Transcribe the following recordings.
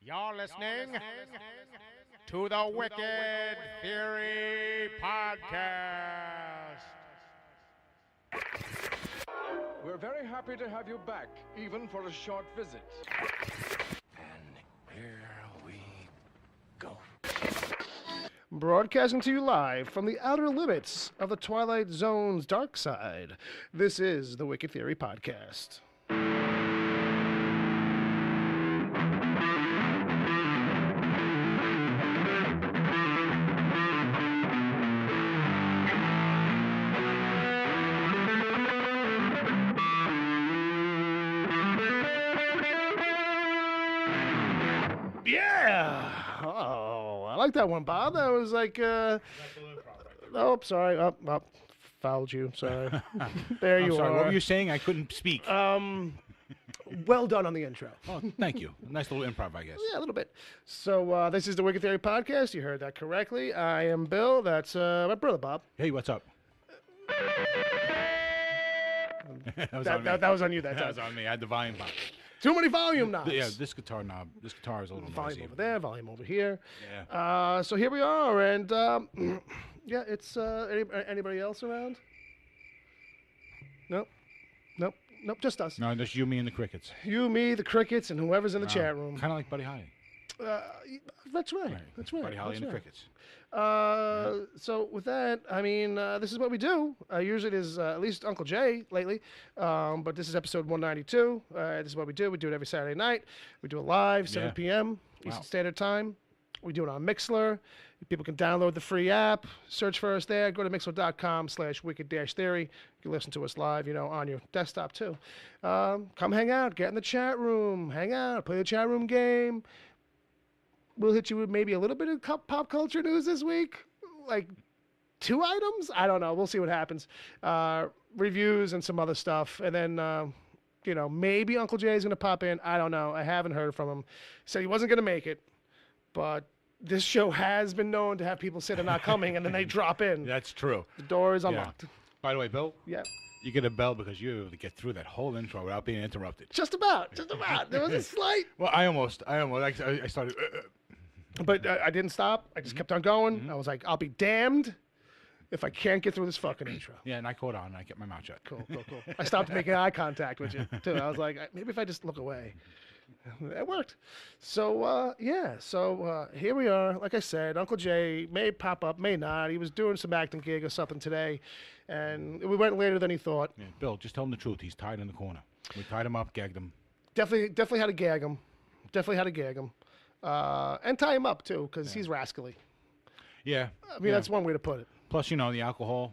You're listening to the Wicked Theory Podcast. We're very happy to have you back, even for a short visit. And here we go. Broadcasting to you live from the outer limits of the Twilight Zone's dark side, this is the Wicked Theory Podcast. Yeah! Oh, I like that one, Bob. That was like, oh, sorry. Oh, fouled you. Sorry. There you sorry, are. what were you saying? I couldn't speak. Well done on the intro. Oh, thank you. Nice little improv, I guess. Yeah, a little bit. So, this is the Wicked Theory Podcast. You heard that correctly. I am Bill. That's my brother, Bob. Hey, what's up? that was on me. That was on you that That was time. on me. I had the volume box. Too many volume knobs. Yeah, this guitar knob. This guitar is a little Volume noisy. over there, volume over here. Yeah. So here we are, and yeah, it's anybody else around? Nope, just us. No, just you, me, and the crickets. You, me, the crickets, and whoever's in the chat room. Kind of like Buddy Holly. That's right. That's right. Buddy Holly That's and the right. crickets. So with that, I mean, this is what we do. Usually there's at least Uncle Jay lately, but this is episode 192. This is what we do. We do it every Saturday night. We do it live, 7 Yeah. p.m. Wow. Eastern Standard Time. We do it on Mixlr. People can download the free app, search for us there, go to mixlr.com/wicked-theory. You can listen to us live, on your desktop too. Come hang out, get in the chat room, hang out, play the chat room game. We'll hit you with maybe a little bit of pop culture news this week, like 2 items. I don't know. We'll see what happens. Reviews and some other stuff, and then maybe Uncle Jay's gonna pop in. I don't know. I haven't heard from him. He said he wasn't gonna make it, but this show has been known to have people say they're not coming and then they drop in. That's true. The door is Yeah. unlocked. By the way, Bill, Yeah. you get a bell because you were able to get through that whole intro without being interrupted. Just about. There was a slight, Well, I started. but I didn't stop. I just kept on going. I was like, I'll be damned if I can't get through this fucking intro. Yeah, and I caught on and I kept my mouth shut. Cool. I stopped making eye contact with you, too. I was like, maybe if I just look away. It worked. So, here we are. Like I said, Uncle Jay may pop up, may not. He was doing some acting gig or something today, and we went later than he thought. Yeah, Bill, just tell him the truth. He's tied in the corner. We tied him up, gagged him. Definitely had to gag him. And tie him up, too, because he's rascally. Yeah. I mean, that's one way to put it. Plus, the alcohol.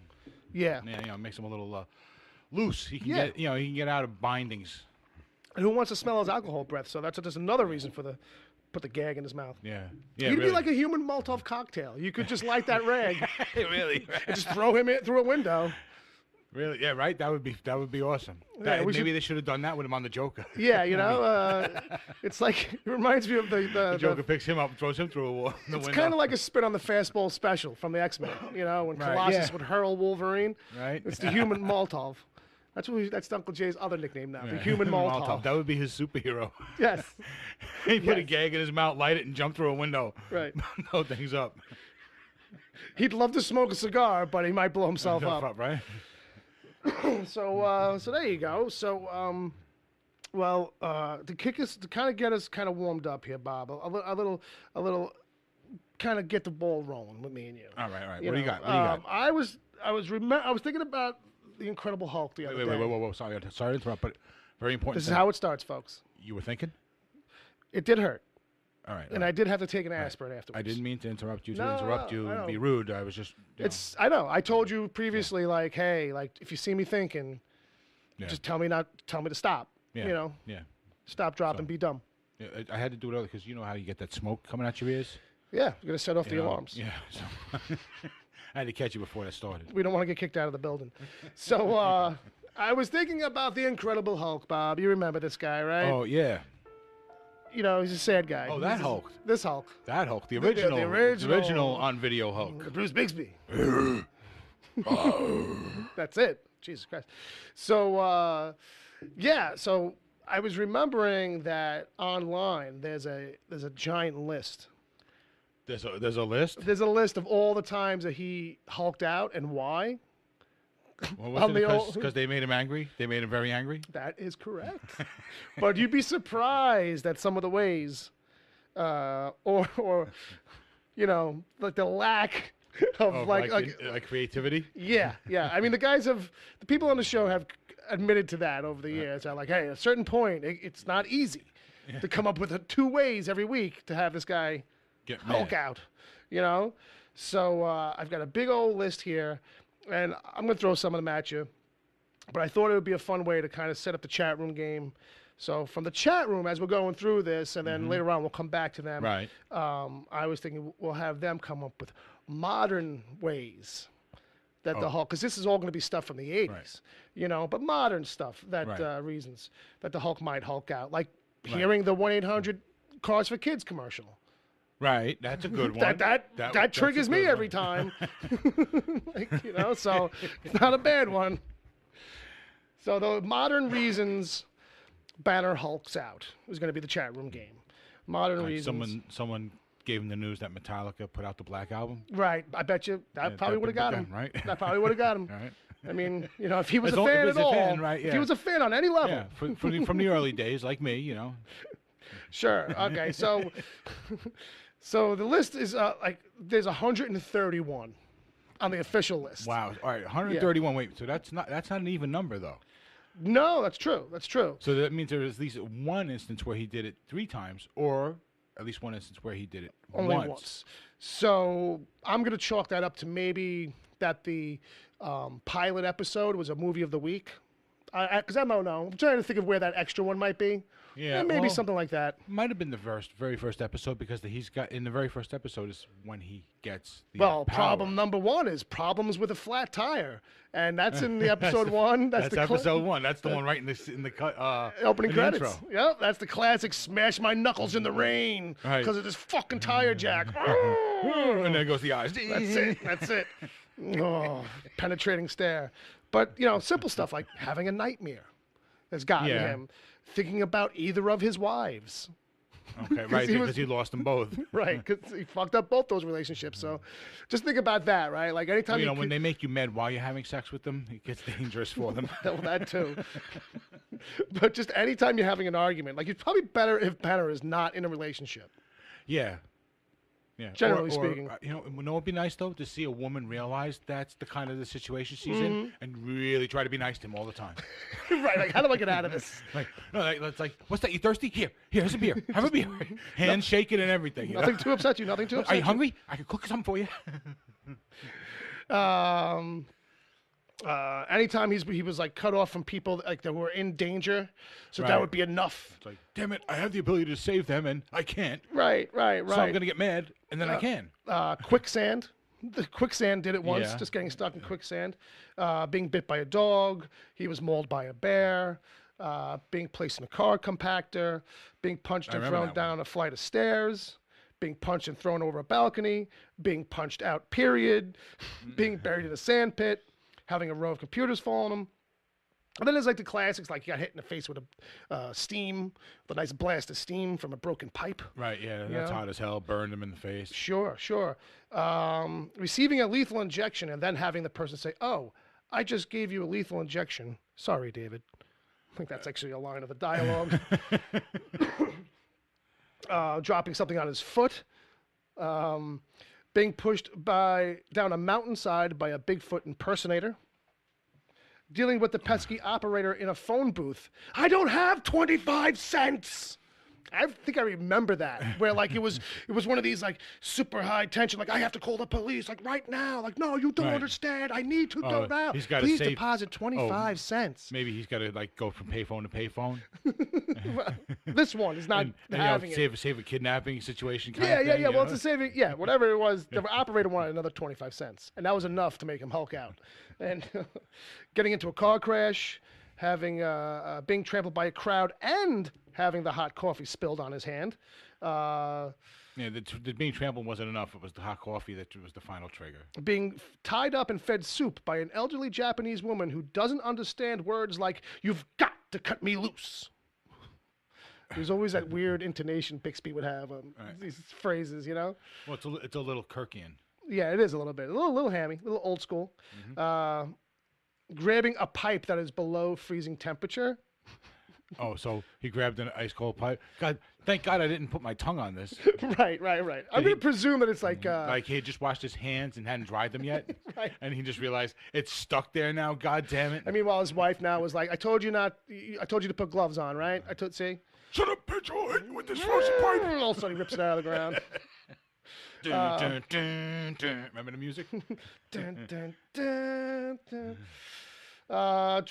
Yeah. Yeah, makes him a little loose. He can Yeah. get, he can get out of bindings. And who wants to smell his alcohol breath? So that's just another reason put the gag in his mouth. Yeah. He'd really. be like a human Molotov cocktail. You could just light that rag really. and just throw him in through a window. Really? Yeah, right? That would be awesome. Yeah, Maybe they should have done that with him on the Joker. Yeah, it's like, it reminds me of The Joker picks him up and throws him through a wall. it's kind of like a spin on the Fastball special from the X-Men, when Right, Colossus yeah. would hurl Wolverine. Right. It's the human Molotov. That's Uncle Jay's other nickname now, the human Molotov. That would be his superhero. Yes, He put a Yes. gag in his mouth, light it, and jump through a window. right. Blow things up. He'd love to smoke a cigar, but he might blow himself up. Right? So there you go. So, to kind of get us kind of warmed up here, Bob, a little, kind of get the ball rolling with me and you. All right. What do you got? What do you got? I was thinking about the Incredible Hulk the other day. Wait, whoa. Sorry to interrupt, but very important. This is how it starts, folks. You were thinking? It did hurt, All right. and I did have to take an aspirin afterwards. I didn't mean to interrupt you. No, I and be know. rude. I was just. I know. I told you previously, like, hey, like if you see me thinking, Yeah. just tell me to stop. Yeah. Yeah. Stop, drop, and be dumb. Yeah, I had to do it early because you know how you get that smoke coming out your ears. Yeah, you're gonna set off the You know? alarms. Yeah. So I had to catch you before that started. We don't want to get kicked out of the building. So I was thinking about the Incredible Hulk, Bob. You remember this guy, right? Oh yeah. He's a sad guy. Oh, that Hulk. This Hulk. That Hulk, the the original, original- on video Hulk. Bruce Bixby. That's it. Jesus Christ. So, so I was remembering that online there's a giant list. There's a list. There's a list of all the times that he hulked out and why. What was it? Because they made him angry. They made him very angry. That is correct. But you'd be surprised at some of the ways, or you know, like the lack of like creativity. Yeah. I mean, the people on the show have admitted to that over the years. They're like, hey, at a certain point, it's not easy to come up with 2 ways every week to have this guy Get Hulk mad. out, you know? So I've got a big old list here, and I'm going to throw some of them at you. But I thought it would be a fun way to kind of set up the chat room game. So from the chat room, as we're going through this, and then later on we'll come back to them. Right. I was thinking we'll have them come up with modern ways that the Hulk, because this is all going to be stuff from the 80s, you know, but modern stuff that reasons that the Hulk might Hulk out, like hearing the 1-800 Cars for Kids commercial. Right, that's a good one. That triggers me every time. Like, you know, so it's not a bad one. So the modern reasons Banner hulks out is going to be the chat room game. Modern reasons. Someone gave him the news that Metallica put out the Black Album. Right, I bet you that probably would have got him. Right, that probably would have got him. Right. I mean, you know, if he was a fan at all, if he was a fan on any level, from the early days, like me, you know. Sure. Okay. So, so the list is like there's 131 on the official list. Wow. All right. 131. Yeah. Wait. So that's not an even number though. No, that's true. That's true. So that means there is at least one instance where he did it 3 times, or at least one instance where he did it only once. So I'm gonna chalk that up to maybe that the pilot episode was a movie of the week. Because I don't know. I'm trying to think of where that extra one might be. Yeah, maybe something like that. Might have been the very first episode, because he's got in the very first episode is when he gets the power. Problem number 1 is problems with a flat tire, and that's in the episode 1. That's episode 1. That's the one right in the opening in credits. The intro. Yep, that's the classic "smash my knuckles in the rain" because of this fucking tire jack. And there goes the eyes. That's it. Oh, penetrating stare. But you know, simple stuff like having a nightmare has gotten him thinking about either of his wives. Okay, right, because he lost them both. Right, because he fucked up both those relationships. So just think about that, right? Like anytime you know, when they make you mad while you're having sex with them, it gets dangerous for them. Well, that too. But just anytime you're having an argument, like it's probably better if Banner is not in a relationship. Yeah. Yeah. Generally speaking. You know it would be nice though to see a woman realize that's the kind of the situation she's in, and really try to be nice to him all the time. Right, like how do I get out of this? It's like, what's that? You thirsty? Here's a beer. Have a beer. Hand shaking and everything. Nothing to upset you. Nothing to upset you. Are you hungry? I can cook something for you. Anytime he was like cut off from people that, like that were in danger, so that would be enough. It's like, damn it, I have the ability to save them and I can't. Right. So I'm gonna get mad and then I can. Quicksand. The quicksand did it once, just getting stuck in quicksand. Being bit by a dog. He was mauled by a bear. Being placed in a car compactor. Being punched and thrown down a flight of stairs. Being punched and thrown over a balcony. Being punched out, period. Being buried in a sand pit. Having a row of computers fall on him. And then there's like the classics, like he got hit in the face with a a nice blast of steam from a broken pipe. Right, yeah, that's hot as hell. Burned him in the face. Sure. Receiving a lethal injection and then having the person say, "Oh, I just gave you a lethal injection. Sorry, David." I think that's actually a line of the dialogue. Dropping something on his foot. Being pushed down a mountainside by a Bigfoot impersonator. Dealing with the pesky operator in a phone booth. I don't have 25 cents. I think I remember that, where like it was one of these like super high tension, like I have to call the police like right now, like no, you don't understand, I need to go now. Please deposit 25 cents. Maybe he's got to like go from payphone to payphone. This one is not having it. Save a kidnapping situation. Yeah. Well, it's a saving. Yeah, whatever it was, the operator wanted another 25 cents, and that was enough to make him Hulk out. And getting into a car crash, having being trampled by a crowd, and having the hot coffee spilled on his hand. The being trampled wasn't enough. It was the hot coffee that was the final trigger. Being tied up and fed soup by an elderly Japanese woman who doesn't understand words like, "You've got to cut me loose." There's always that weird intonation Bixby would have on these phrases, you know? Well, it's a little Kirkian. Yeah, it is a little bit. A little hammy, a little old school. Grabbing a pipe that is below freezing temperature. Oh, so he grabbed an ice cold pipe. God, thank God I didn't put my tongue on this. Right. I'm going to presume that it's like he had just washed his hands and hadn't dried them yet. Right. And he just realized it's stuck there now. God damn it. I mean, while his wife now was like, I told you to put gloves on, right? See? Shut up, bitch. I'll hit you with this frozen pipe. All of a sudden he rips it out of the ground. Dun, dun, dun. Remember the music? Dun, dun, dun, dun.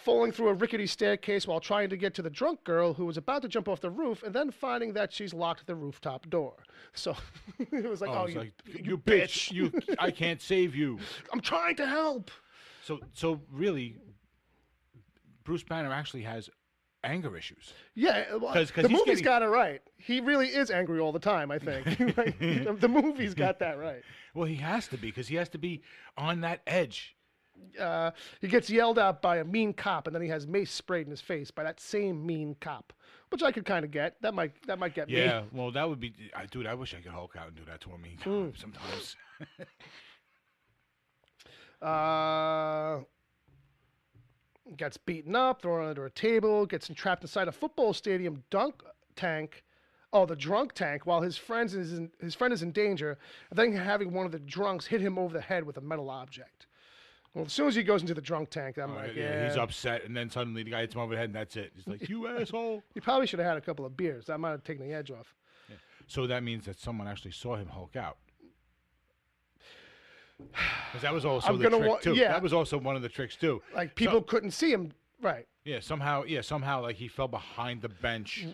Falling through a rickety staircase while trying to get to the drunk girl who was about to jump off the roof, and then finding that she's locked the rooftop door. So it was like, you bitch! I can't save you. I'm trying to help. So really, Bruce Banner actually has anger issues. Yeah, the movie's got it right. He really is angry all the time, I think. The movie's got that right. Well, he has to be, because he has to be on that edge. He gets yelled at by a mean cop, and then he has mace sprayed in his face by that same mean cop, which I could kind of get. That might get me. Yeah, well, that would be, dude. I wish I could Hulk out and do that to a mean cop sometimes. Gets beaten up, thrown under a table, gets entrapped inside a football stadium dunk tank. Oh, the drunk tank, while his friend is in danger, and then having one of the drunks hit him over the head with a metal object. Well, as soon as he goes into the drunk tank, I'm like, yeah. He's upset, and then suddenly the guy hits him over the head, and that's it. He's like, you asshole. He probably should have had a couple of beers. That might have taken the edge off. Yeah. So that means that someone actually saw him Hulk out. Because that was also the trick, too. Yeah. That was also one of the tricks, too. Like, people couldn't see him. Right. Yeah, somehow, like he fell behind the bench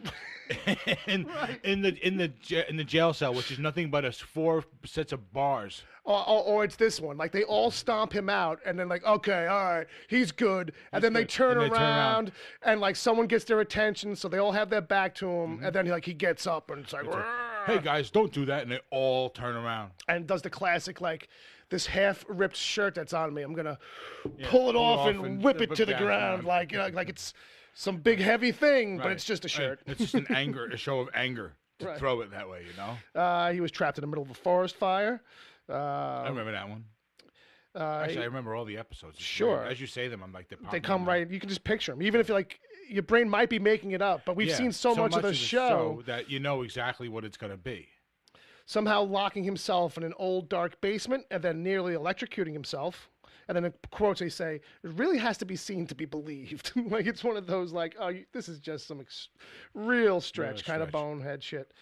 in the jail cell, which is nothing but 4 sets of bars. Or it's this one. Like, they all stomp him out, and then like, okay, all right, he's good. And then they turn around, and like someone gets their attention, so they all have their back to him, and then he gets up, and it's like, hey guys, don't do that, and they all turn around. And does the classic like, this half-ripped shirt that's on me, I'm gonna pull it off and whip it to the ground, like it's some big heavy thing, but it's just a shirt. It's just a show of anger to throw it that way, you know. He was trapped in the middle of a forest fire. I remember that one. Actually, I remember all the episodes. Sure. As you say them, I'm like, they come right. You can just picture them, even if you're like, your brain might be making it up, but we've seen so much of the show that you know exactly what it's gonna be. Somehow locking himself in an old dark basement and then nearly electrocuting himself. And then in quotes they say, it really has to be seen to be believed. Like it's one of those like, oh, this is just some real stretch kind of bonehead shit.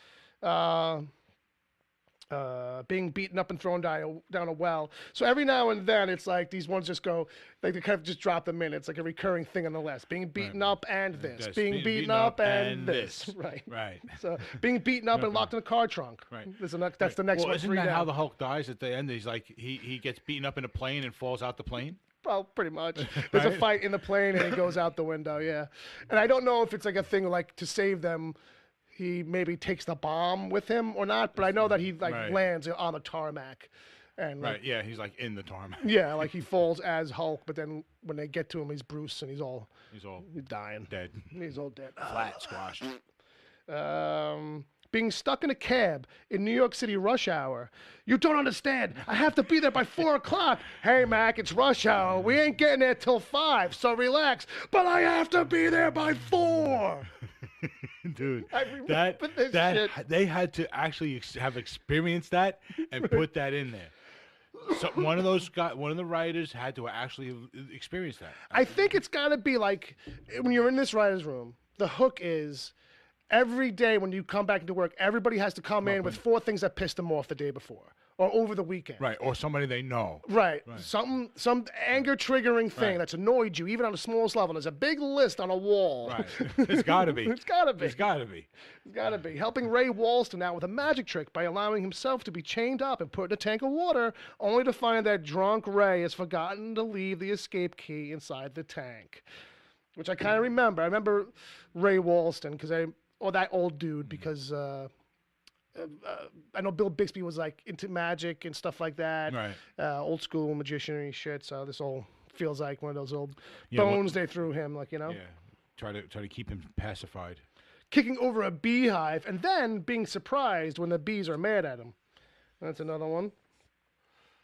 Being beaten up and thrown down a well. So every now and then it's like these ones just go, like they kind of just drop them in. It's like a recurring thing on the list. Being beaten up and this. Being beaten up and this. Right. So being beaten up and locked in a car trunk. Right. That's the next one. Isn't that how the Hulk dies at the end? He's like, he gets beaten up in a plane and falls out the plane? Well, pretty much. There's a fight in the plane and he goes out the window, yeah. And I don't know if it's like a thing like to save them, he maybe takes the bomb with him or not, but I know that he lands on the tarmac. And he's like in the tarmac. Yeah, like he falls as Hulk, but then when they get to him, he's Bruce and he's dying. Dead. He's all dead. Flat squashed. Being stuck in a cab in New York City rush hour. You don't understand. I have to be there by 4 o'clock. Hey, Mac, it's rush hour. We ain't getting there till 5, so relax. But I have to be there by 4. Dude, they had to actually have experienced that and put that in there. So one of the writers had to actually experience that. I think it's got to be like when you're in this writer's room, the hook is every day when you come back into work, everybody has to come in with 4 things that pissed them off the day before or over the weekend. Right, or somebody they know. Right. Some anger triggering thing that's annoyed you, even on the smallest level. There's a big list on a wall. Right. It's got to be. It's got to be. It's got to be. It's got to be. Helping Ray Walston out with a magic trick by allowing himself to be chained up and put in a tank of water, only to find that drunk Ray has forgotten to leave the escape key inside the tank. Which I kind of remember. I remember Ray Walston or that old dude because I know Bill Bixby was like into magic and stuff like that. Right. Old school magician and shit. So this all feels like one of those old bones they threw him, like, you know. Yeah. Try to keep him pacified. kicking over a beehive, and then being surprised when the bees are mad at him. That's another one.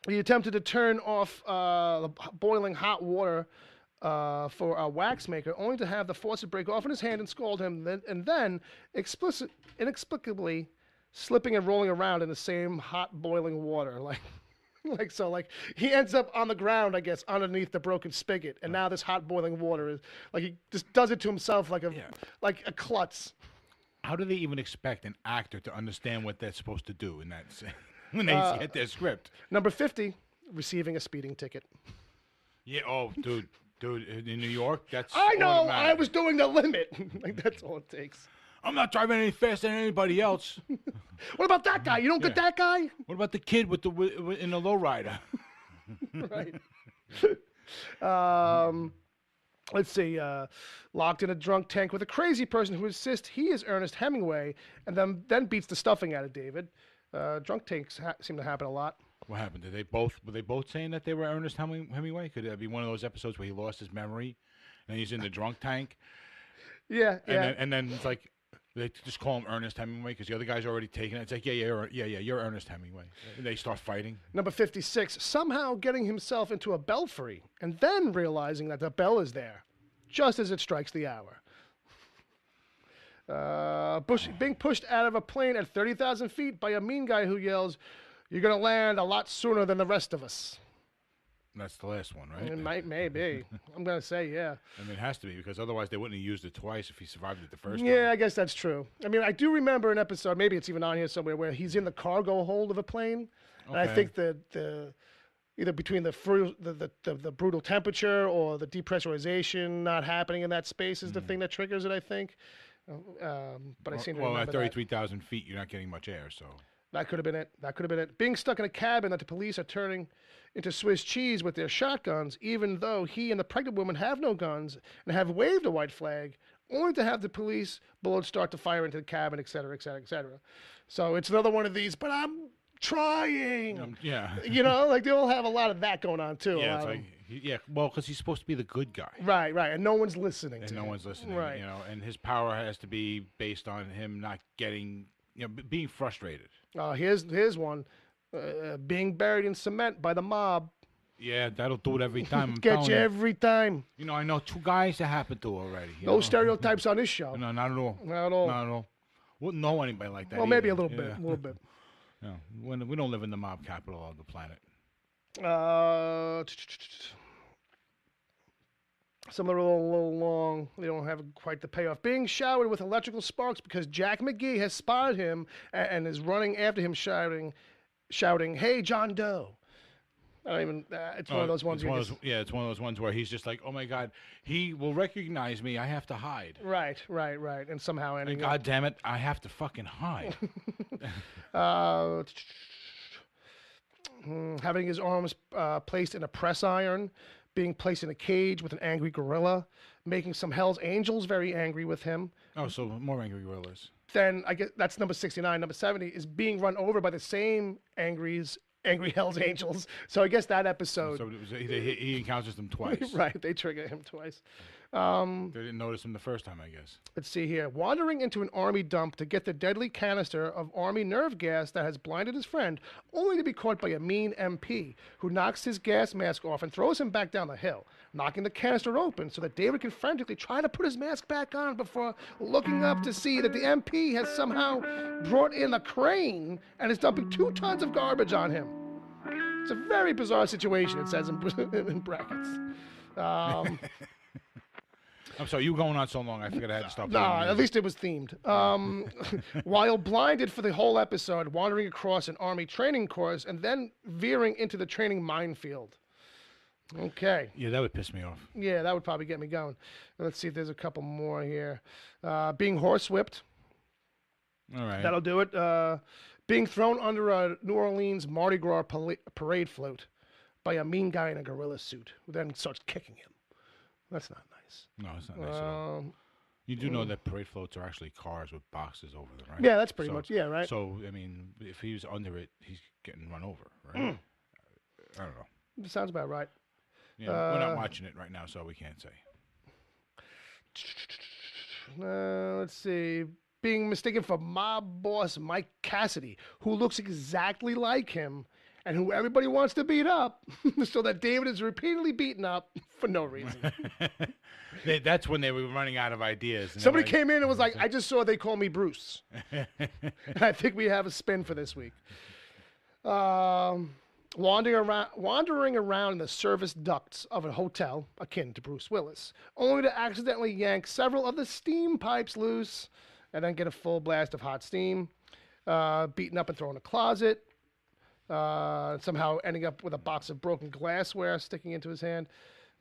He attempted to turn off the boiling hot water for a wax maker, only to have the faucet break off in his hand and scald him, and then inexplicably slipping and rolling around in the same hot boiling water. Like he ends up on the ground, I guess, underneath the broken spigot, and now this hot boiling water is like he just does it to himself like a klutz. How do they even expect an actor to understand what they're supposed to do in that when they get their script? Number 50, receiving a speeding ticket. Yeah. Oh, dude, in New York, that's. I know. automatic. I was doing the limit. Like that's all it takes. I'm not driving any faster than anybody else. What about that guy? You don't get that guy? What about the kid in the lowrider? Right. Let's see. Locked in a drunk tank with a crazy person who insists he is Ernest Hemingway, and then beats the stuffing out of David. Drunk tanks seem to happen a lot. What happened? Were they both saying that they were Ernest Hemingway? Could that be one of those episodes where he lost his memory and he's in the drunk tank? Yeah. And then it's like. They just call him Ernest Hemingway because the other guy's already taken it. It's like, you're Ernest Hemingway. And they start fighting. Number 56, somehow getting himself into a belfry and then realizing that the bell is there, just as it strikes the hour. Being pushed out of a plane at 30,000 feet by a mean guy who yells, "You're going to land a lot sooner than the rest of us." That's the last one, right? It may be. I'm going to say, yeah. I mean, it has to be, because otherwise they wouldn't have used it twice if he survived it the first time. Yeah, I guess that's true. I mean, I do remember an episode, maybe it's even on here somewhere, where he's in the cargo hold of a plane. Okay. And I think that either between the brutal temperature or the depressurization not happening in that space is the thing that triggers it, I think. But I seem to remember at 33,000 feet, you're not getting much air, so... That could have been it. Being stuck in a cabin that the police are turning into Swiss cheese with their shotguns, even though he and the pregnant woman have no guns and have waved a white flag, only to have the police bullets start to fire into the cabin, et cetera, et cetera, et cetera. So it's another one of these, but I'm trying. Yeah. You know, like they all have a lot of that going on, too. Yeah, it's like, well, because he's supposed to be the good guy. Right, and no one's listening to him. And no one's listening, right. You know, and his power has to be based on him not getting, being frustrated. Here's one. Being buried in cement by the mob. Yeah, that'll do it every time. Get you every time. You know, I know 2 guys that happened to already. No stereotypes on this show. No, not at all. Not at all. Not at all. Wouldn't know anybody like that. Well, maybe a little bit. No, we don't live in the mob capital of the planet. Some are a little long. They don't have quite the payoff. Being showered with electrical sparks because Jack McGee has spotted him and is running after him shouting, "Hey, John Doe." I don't even. It's one of those ones. It's one of those ones where he's just like, "Oh my God, he will recognize me. I have to hide." Right. And somehow ending. God damn it, I have to fucking hide. Having his arms placed in a press iron, being placed in a cage with an angry gorilla, making some Hell's Angels very angry with him. Oh, so more angry gorillas. Then I guess that's number 69. Number 70 is being run over by the same angry Hell's Angels. So I guess that episode. So he encounters them twice. Right, they trigger him twice. They didn't notice him the first time, I guess. Let's see here. Wandering into an army dump to get the deadly canister of army nerve gas that has blinded his friend, only to be caught by a mean MP who knocks his gas mask off and throws him back down the hill, knocking the canister open so that David can frantically try to put his mask back on before looking up to see that the MP has somehow brought in a crane and is dumping 2 tons of garbage on him. It's a very bizarre situation, it says in brackets. I'm sorry, you were going on so long, I figured I had to stop. No, at least it was themed. While blinded for the whole episode, wandering across an army training course and then veering into the training minefield. Okay. Yeah, that would piss me off. Yeah, that would probably get me going. Let's see if there's a couple more here. Being horsewhipped. All right. That'll do it. Being thrown under a New Orleans Mardi Gras parade float by a mean guy in a gorilla suit who then starts kicking him. That's not nice. No, it's not nice at all. You do know that parade floats are actually cars with boxes over them, right? Yeah, that's pretty much, right? So, I mean, if he was under it, he's getting run over, right? I don't know. Sounds about right. Yeah, we're not watching it right now, so we can't say. Let's see. Being mistaken for mob boss Mike Cassidy, who looks exactly like him and who everybody wants to beat up, so that David is repeatedly beaten up for no reason. That's when they were running out of ideas. Somebody came in and was like, I just saw they call me Bruce. And I think we have a spin for this week. Wandering around in the service ducts of a hotel, akin to Bruce Willis, only to accidentally yank several of the steam pipes loose and then get a full blast of hot steam, beaten up and thrown in a closet, somehow ending up with a box of broken glassware sticking into his hand.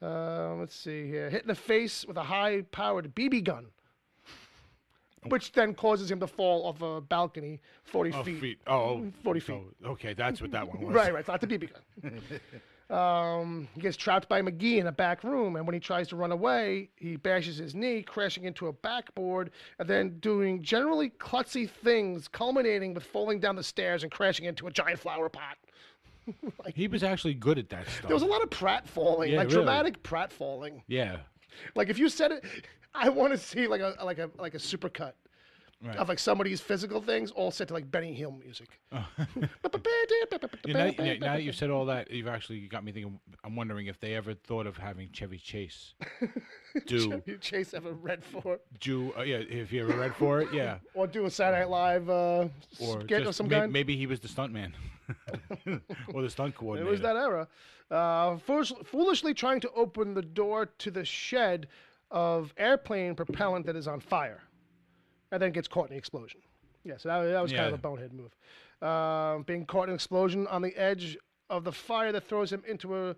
Let's see here. Hit in the face with a high-powered BB gun, which then causes him to fall off a balcony 40 feet. 40 feet. Okay, that's what that one was. Right. It's not the BB gun. He gets trapped by McGee in a back room, and when he tries to run away, he bashes his knee, crashing into a backboard, and then doing generally klutzy things, culminating with falling down the stairs and crashing into a giant flower pot. He was actually good at that stuff. There was a lot of pratfalling, really. dramatic pratfalling. Yeah. Like if you said it, I want to see like a supercut. Right. Of like somebody's physical things, all set to like Benny Hill music. Now you've said all that, you've actually got me thinking. I'm wondering if they ever thought of having Chevy Chase Chevy Chase ever read for it? If you ever read for it, yeah. Or do a Saturday Night Live skit of some kind. Maybe he was the stuntman or the stunt coordinator. It was that era. Foolishly trying to open the door to the shed of airplane propellant that is on fire. And then gets caught in the explosion. Yeah, so that was kind of a bonehead move. Being caught in an explosion on the edge of the fire that throws him into a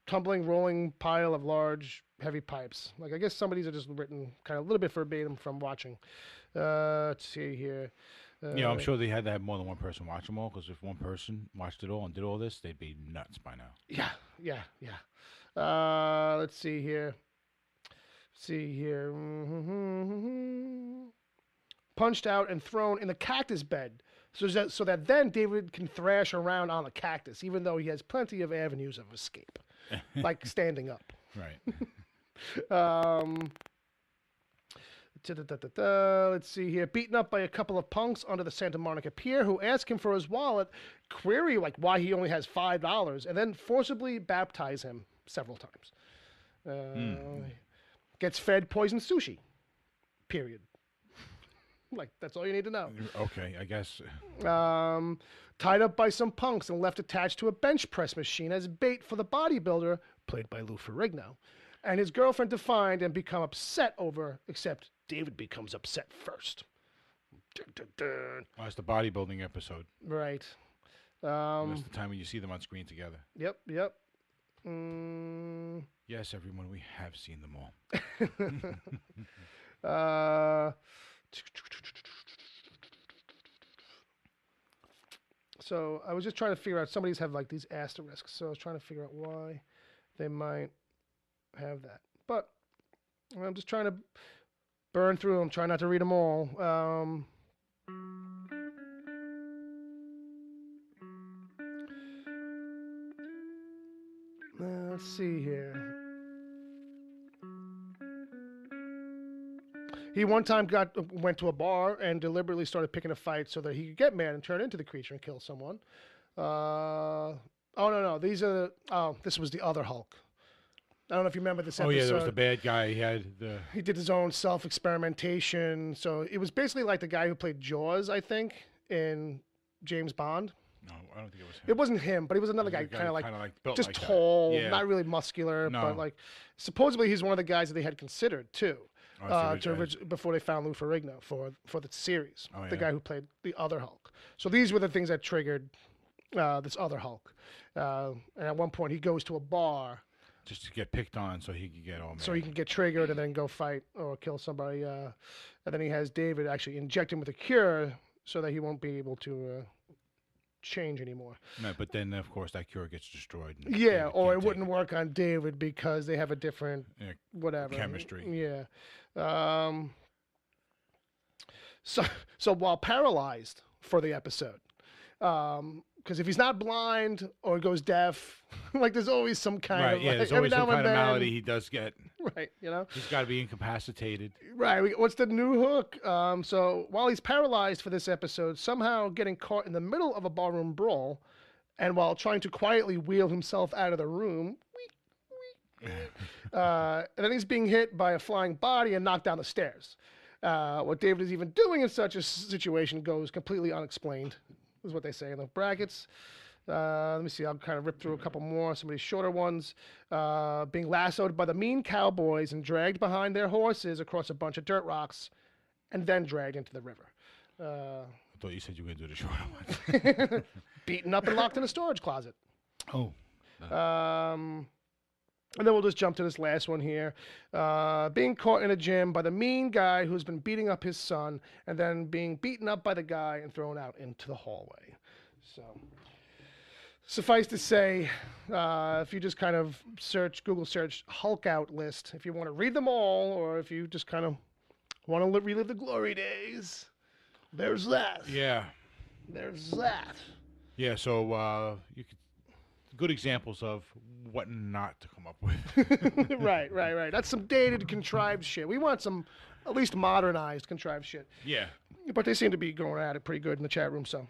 tumbling, rolling pile of large, heavy pipes. Like, I guess some of these are just written kind of a little bit verbatim from watching. Let's see here. I'm sure they had to have more than one person watch them all, because if one person watched it all and did all this, they'd be nuts by now. Yeah. Let's see here. Punched out and thrown in the cactus bed, so that then David can thrash around on the cactus, even though he has plenty of avenues of escape, like standing up. Right. Let's see here. Beaten up by a couple of punks under the Santa Monica Pier who ask him for his wallet, query like why he only has $5, and then forcibly baptize him several times. Gets fed poisoned sushi. Period. Like, that's all you need to know. Okay, I guess. Tied up by some punks and left attached to a bench press machine as bait for the bodybuilder, played by Lou Ferrigno, and his girlfriend to find and become upset over, except David becomes upset first. Oh, it's the bodybuilding episode. Right. That's the time when you see them on screen together. Yep. Yes, everyone, we have seen them all. So I was just trying to figure out, some of these have like these asterisks, so I was trying to figure out why they might have that. But I'm just trying to burn through them, try not to read them all. Let's see here. He one time went to a bar and deliberately started picking a fight so that he could get mad and turn into the creature and kill someone. No. This was the other Hulk. I don't know if you remember this episode. Oh yeah, there was the bad guy. He did his own self-experimentation. So it was basically like the guy who played Jaws, I think, in James Bond. No, I don't think it was him. It wasn't him, but he was another guy kind of like built just like tall, yeah. not really muscular, but like supposedly he's one of the guys that they had considered too. Before they found Lou Ferrigno for the series, the guy who played the other Hulk. So these were the things that triggered this other Hulk. And at one point, he goes to a bar just to get picked on, so he could get all mad. So he can get triggered and then go fight or kill somebody. And then he has David actually inject him with a cure so that he won't be able to change anymore. No, but then of course that cure gets destroyed. Yeah, or it wouldn't work on David because they have a different whatever chemistry. Yeah. So while paralyzed for the episode, Because if he's not blind or goes deaf, like there's always some kind Right, of yeah, like, there's every always some now and kind of then- malady he does get. Right, you know. He's got to be incapacitated. Right. What's the new hook? So while he's paralyzed for this episode, somehow getting caught in the middle of a barroom brawl, and while trying to quietly wheel himself out of the room, and then he's being hit by a flying body and knocked down the stairs. What David is even doing in such a situation goes completely unexplained, is what they say in the brackets. Let me see. I'll kind of rip through a couple more, some of these shorter ones. Being lassoed by the mean cowboys and dragged behind their horses across a bunch of dirt rocks and then dragged into the river. I thought you said you were going to do the short one. Beaten up and locked in a storage closet. Oh. And then we'll just jump to this last one here. Being caught in a gym by the mean guy who's been beating up his son and then being beaten up by the guy and thrown out into the hallway. So... suffice to say, if you just kind of Google search Hulk out list, if you want to read them all, or if you just kind of want to relive the glory days, there's that. Yeah. There's that. Yeah, so you could good examples of what not to come up with. Right. That's some dated, contrived shit. We want some at least modernized, contrived shit. Yeah. But they seem to be going at it pretty good in the chat room, so...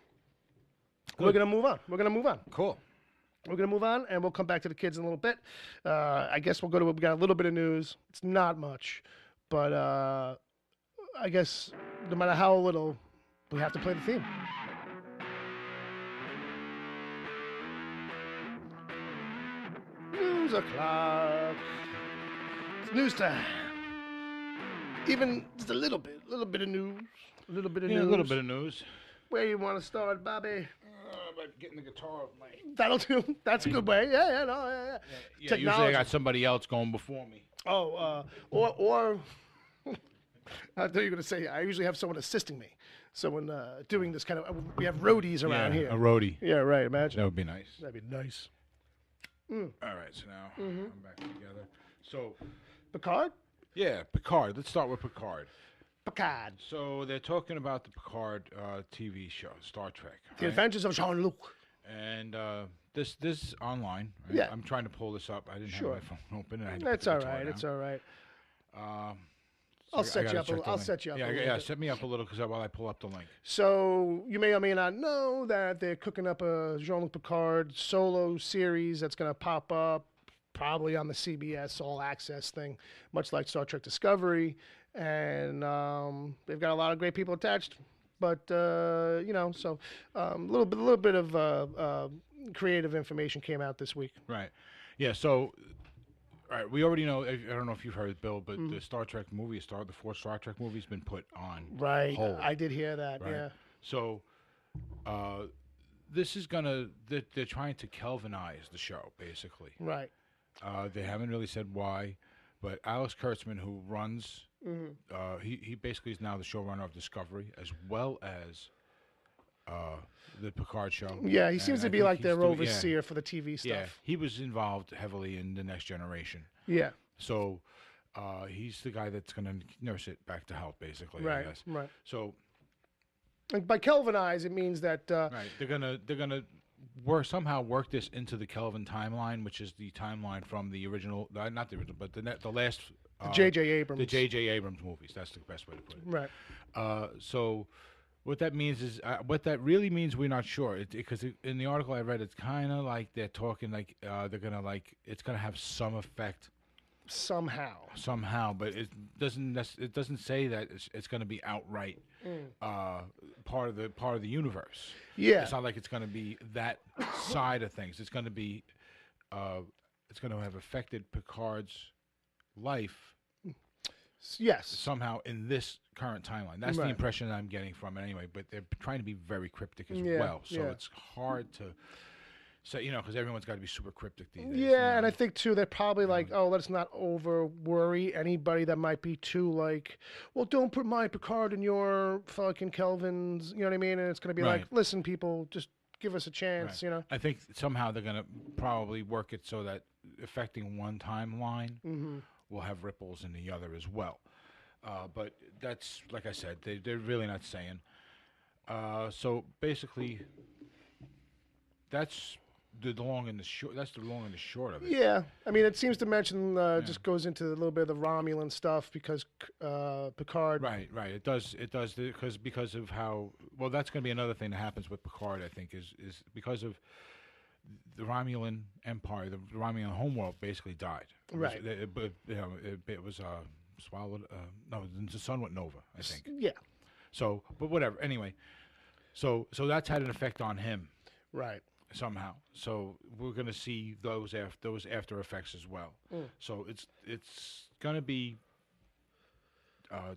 We're going to move on. Cool. We're going to move on, and we'll come back to the kids in a little bit. I guess we got a little bit of news. It's not much, but I guess no matter how little, we have to play the theme. News o'clock. It's news time. Even just a little bit of news. A little bit of news. A little bit of news. Where you want to start, Bobby? About getting the guitar of my... That'll do. That's a good way. Yeah. Yeah, usually I got somebody else going before me. Oh, or I thought you were going to say I usually have someone assisting me. Someone doing this kind of... we have roadies around here. A roadie. Yeah, right. Imagine. That would be nice. That'd be nice. All right, so now I'm back together. So, Picard? yeah, Picard. Let's start with Picard. Picard. So they're talking about the Picard TV show, Star Trek. The right? Adventures of Jean-Luc. And this online. Right? Yeah. I'm trying to pull this up. I didn't Sure. have my phone open. And I had to That's put all the guitar right. down. It's all right. So I'll I set you gotta up. check the I'll link. set you up. a little Yeah. bit. Set me up a little because while I pull up the link. So you may or may not know that they're cooking up a Jean-Luc Picard solo series that's going to pop up probably on the CBS All Access thing, much like Star Trek Discovery. And they've got a lot of great people attached. But a little bit of creative information came out this week. Right. Yeah. So, all right. We already know. I don't know if you've heard, Bill, but the Star Trek movie, the fourth Star Trek movie, has been put on hold. I did hear that. Right? Yeah. So, this is gonna. They're trying to Kelvinize the show, basically. Right. They haven't really said why, but Alex Kurtzman, who runs, he basically is now the showrunner of Discovery as well as the Picard show. Yeah, he seems And to I be think like he's their doing- overseer for the TV stuff. Yeah, he was involved heavily in The Next Generation. Yeah. So he's the guy that's going to nurse it back to health, basically. I Right. guess. Right. So And by Kelvinize, it means that right, they're gonna somehow work this into the Kelvin timeline, which is the timeline from the original, not the original, but the last. J.J. Abrams. The J.J. Abrams movies. That's the best way to put it. Right. So what that means is, what that really means, we're not sure. Because in the article I read, it's kind of like they're talking like they're gonna it's gonna have some effect Somehow. but it doesn't say that it's gonna be outright part of the universe. Yeah. It's not like it's gonna be that side of things. It's gonna be it's gonna have affected Picard's life Yes. somehow in this current timeline. That's the Right. impression that I'm getting from it anyway, but they're trying to be very cryptic as Yeah, well. So yeah. it's hard to say, because everyone's got to be super cryptic these days. Yeah, and I think too they're probably like, oh, let's not over worry anybody that might be too like, well, don't put my Picard in your fucking Kelvin's, you know what I mean? And it's gonna be like, Right. listen, people, just give us a chance, Right. I think somehow they're going to probably work it so that affecting one timeline will have ripples in the other as well. But that's, like I said, they're really not saying. So basically, that's the long and the short. That's the long and the short of it. Yeah, I mean, it seems to mention just goes into a little bit of the Romulan stuff because Picard. Right. It does because of how well that's going to be another thing that happens with Picard. I think is because of the Romulan Empire, the Romulan homeworld basically died. Right. It was swallowed. No, the sun went nova, I think. Yeah. So, but whatever. Anyway, so that's had an effect on him. Right. Somehow, so we're going to see those after effects as well. So it's going to be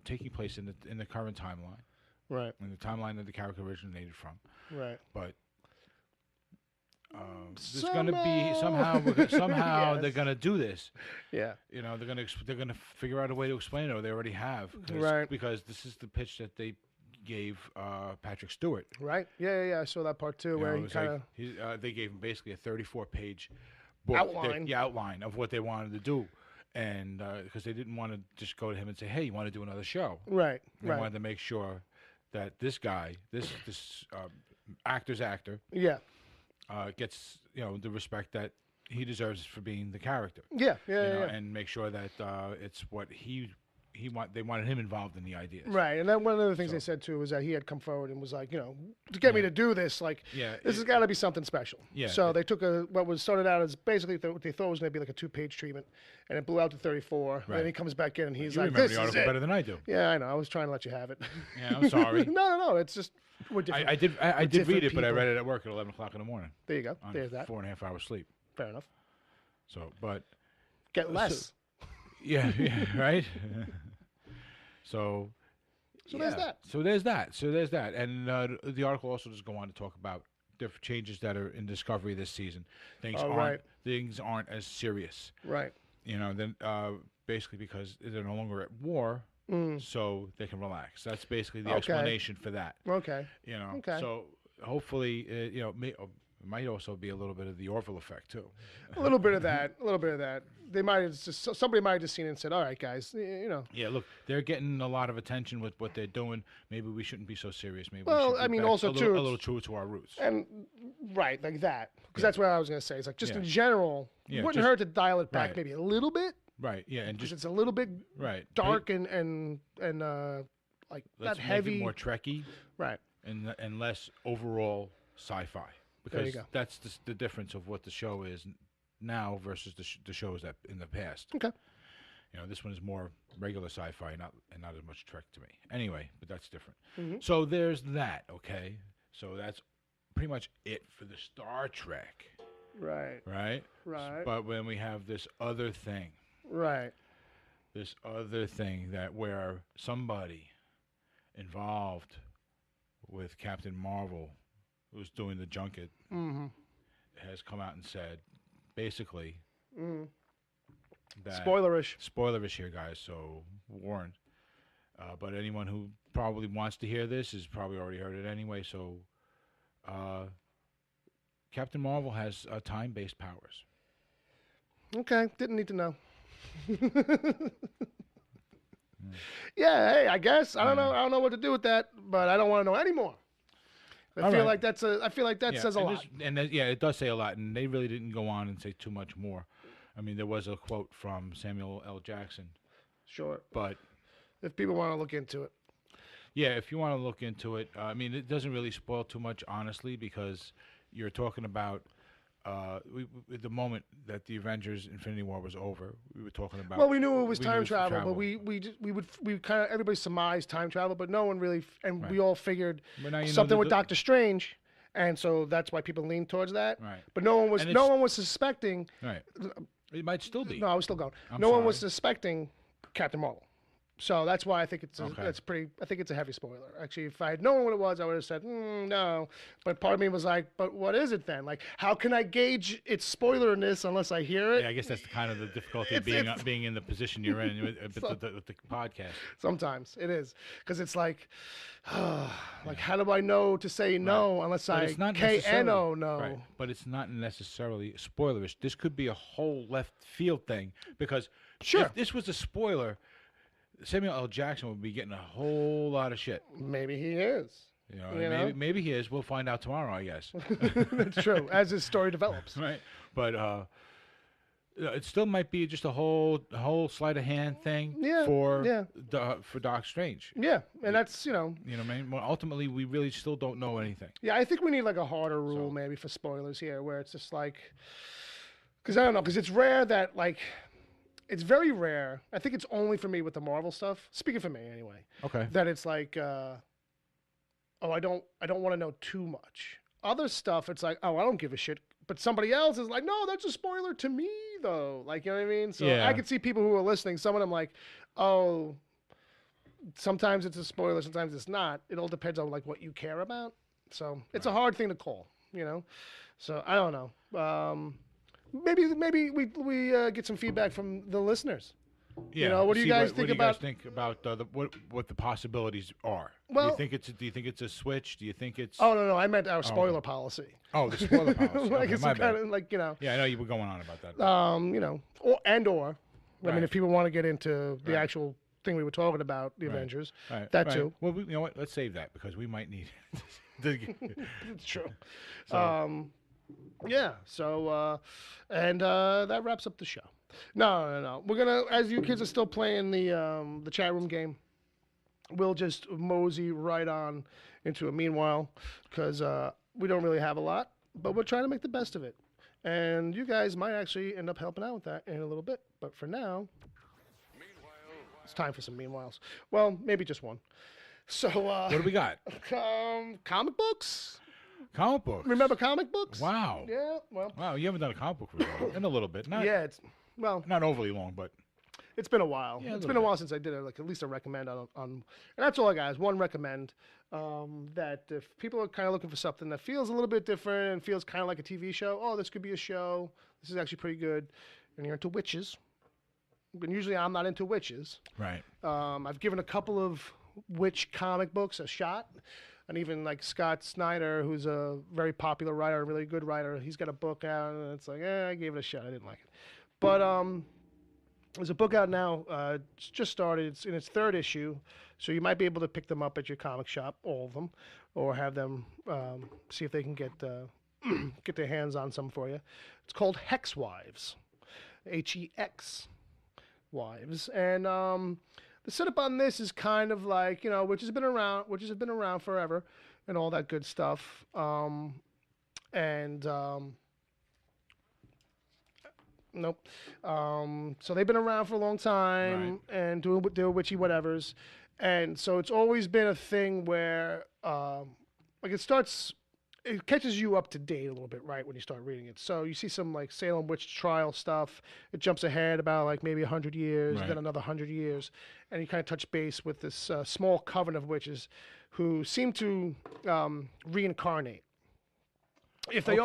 taking place in the current timeline, right? In the timeline that the character originated from, right? But there's going to be somehow Yes. they're going to do this. Yeah, they're going to figure out a way to explain it, or they already have, right? Because this is the pitch that they gave Patrick Stewart. Right. Yeah. I saw that part too, where he kind of they gave him basically a 34-page book outline of what they wanted to do, and because they didn't want to just go to him and say, "Hey, you want to do another show?" Right. They wanted to make sure that this guy, this actor's actor, gets the respect that he deserves for being the character. Yeah. And make sure that it's what they wanted him involved in the ideas. Right, and then one of the things they said too was that he had come forward and was like, to get me to do this, this has got to be something special. Yeah. So they took what was started out as basically what they thought was going to be like a 2-page treatment, and it blew out to 34. Right. And then he comes back in and he's like, remember "This the article is it." better than I do. Yeah, I know. I was trying to let you have it. Yeah, I'm sorry. No. It's just we're different. I did read different it, but I people. read it at work at 11 o'clock in the morning. There you go. On There's that. 4.5 hours sleep. Fair enough. So, but Get less. yeah, right. So there's that. So there's that. And the article also does go on to talk about different changes that are in Discovery this season. Things aren't as serious. Right. Then basically because they're no longer at war, so they can relax. That's basically the explanation for that. Okay. Okay. So hopefully, it might also be a little bit of the Orville effect too. A little bit of that. Somebody might have just seen it and said, "All right, guys, Yeah, look, they're getting a lot of attention with what they're doing. Maybe we shouldn't be so serious. Maybe Well, we should I be mean, back also, a too, little true to our roots. And right, like that, because that's what I was going to say. It's like just in general, Yeah, wouldn't just- hurt to dial it back right. maybe a little bit, Right. Yeah, and because just it's a little bit dark Hey, and like let's not heavy. make it more Trekky Right. and less overall sci-fi. There you Because go. that's the difference of what the show is now versus the shows that in the past. Okay. This one is more regular sci-fi, and not as much Trek to me. Anyway, but that's different. Mm-hmm. So there's that. Okay. So that's pretty much it for the Star Trek. Right. Right. Right. But when we have this other thing. Right. This other thing that where somebody involved with Captain Marvel, who's doing the junket, has come out and said, basically, that spoilerish here, guys. So warned. But anyone who probably wants to hear this has probably already heard it anyway. So, Captain Marvel has time-based powers. Okay. Didn't need to know. Yeah. Hey, I guess I don't know. I don't know what to do with that, but I don't want to know anymore. I feel like that says a lot. It does say a lot, and they really didn't go on and say too much more. I mean, there was a quote from Samuel L. Jackson. Sure. But if people want to look into it. Yeah, if you want to look into it, I mean, it doesn't really spoil too much, honestly, because you're talking about at the moment that the Avengers Infinity War was over, we were talking about. Well, we knew it was time travel, but we kind of everybody surmised time travel, but no one really, and we all figured something with Doctor Strange, and so that's why people leaned towards that. Right. But no one was suspecting. Right. It might still be. No, I was still going. I'm no one sorry. was suspecting Captain Marvel. So that's why I think it's Okay. that's pretty. I think it's a heavy spoiler. Actually, if I had known what it was, I would have said no. But part of me was like, "But what is it then? Like, how can I gauge its spoilerness unless I hear it?" Yeah, I guess that's kind of the difficulty of being in the position you're in with the podcast. Sometimes it is because it's like, how do I know to say no unless But I it's not KNO no? Right. But it's not necessarily spoilerish. This could be a whole left field thing because if this was a spoiler, Samuel L. Jackson would be getting a whole lot of shit. Maybe he is. Maybe he is. We'll find out tomorrow, I guess. That's true, as his story develops. Right. But it still might be just a whole sleight of hand thing for Doc Strange. Yeah, and that's You know what I mean? Well, ultimately, we really still don't know anything. Yeah, I think we need like a harder rule maybe for spoilers here, where it's just like, because I don't know, because it's rare that like, it's very rare. I think it's only for me with the Marvel stuff. Speaking for me anyway. Okay. That it's like, I don't want to know too much. Other stuff, it's like, I don't give a shit. But somebody else is like, no, that's a spoiler to me, though. Like, you know what I mean? So I could see people who are listening, some of them like, oh, sometimes it's a spoiler, sometimes it's not. It all depends on, like, what you care about. So it's a hard thing to call, you know? So I don't know. Maybe we get some feedback from the listeners. Yeah. You know, what do you guys think about? What do you guys think about what the possibilities are? Well, do you think it's a switch? Do you think it's? Oh no, I meant our spoiler policy. Oh, the spoiler policy. Like Okay, it's my kind bad. of like, you know. Yeah, I know you were going on about that. You know, or. I mean, Right. if people want to get into the actual thing we were talking about, the Avengers, that too. Well, you know what? Let's save that because we might need it. It's true. So. Yeah. So, and that wraps up the show. No. We're gonna, as you kids are still playing the chat room game, we'll just mosey right on into a meanwhile, because we don't really have a lot, but we're trying to make the best of it. And you guys might actually end up helping out with that in a little bit. But for now, it's time for some meanwhiles. Well, maybe just one. So, What do we got? Comic books? Comic books. Remember comic books? Wow. Yeah, well. Wow, you haven't done a comic book review in a little bit. Not, Yeah, not overly long, but. It's been a while. Yeah, it's been a while since I did at least a recommend on, and that's all I got is one recommend. That if people are kind of looking for something that feels a little bit different and feels kind of like a TV show, oh, this could be a show. This is actually pretty good. And you're into witches. And usually I'm not into witches. Right. I've given a couple of witch comic books a shot. And even like Scott Snyder, who's a very popular writer, a really good writer, he's got a book out, and it's like, I gave it a shot. I didn't like it. But there's a book out now. It's just started. It's in its third issue, so you might be able to pick them up at your comic shop, all of them, or have them see if they can get get their hands on some for you. It's called Hex Wives, Hex Wives, and the setup on this is kind of like, you know, witches have been around forever, and all that good stuff. Nope. So they've been around for a long time and doing their witchy whatevers. And so it's always been a thing where, like it catches you up to date a little bit, right, when you start reading it. So you see some like Salem witch trial stuff. It jumps ahead about like maybe 100 years, then another 100 years. And you kind of touch base with this small coven of witches who seem to reincarnate. If they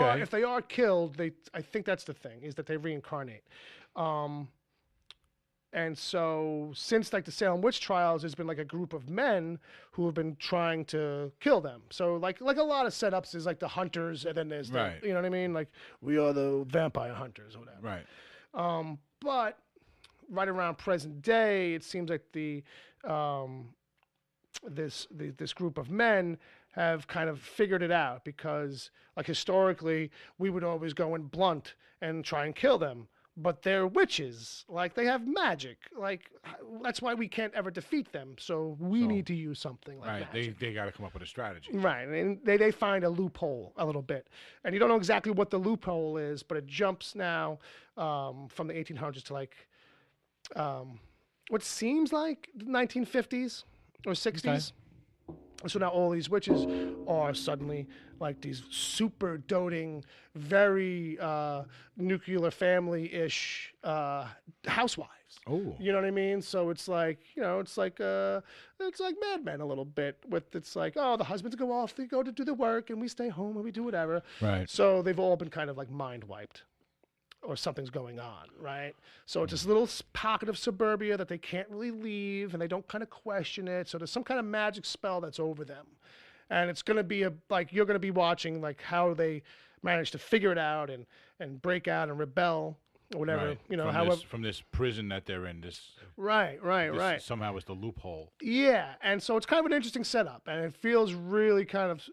are killed, I think that's the thing, is that they reincarnate. And so since like the Salem witch trials, there's been like a group of men who have been trying to kill them. So like a lot of setups is like the hunters, and then there's the, you know what I mean? Like, we are the vampire hunters or whatever. Right. But right around present day, it seems like this group of men have kind of figured it out, because like historically we would always go in blunt and try and kill them, but they're witches, like they have magic, like that's why we can't ever defeat them, so we need to use something like magic. They got to come up with a strategy, right? And they find a loophole a little bit, and you don't know exactly what the loophole is, but it jumps now from the 1800s to like what seems like the 1950s or 60s. Okay. So now all these witches are suddenly like these super doting, very nuclear family-ish housewives. Oh, you know what I mean? So it's like, you know, it's like Mad Men a little bit. With it's like, oh, the husbands go off, they go to do the work, and we stay home and we do whatever. Right. So they've all been kind of like mind wiped, or something's going on, right? So it's this little pocket of suburbia that they can't really leave, and they don't kind of question it. So there's some kind of magic spell that's over them. And it's going to be you're going to be watching like how they manage to figure it out and break out and rebel or whatever. Right. You know, from however. from this prison that they're in. Right. Somehow it's the loophole. Yeah, and so it's kind of an interesting setup, and it feels really kind of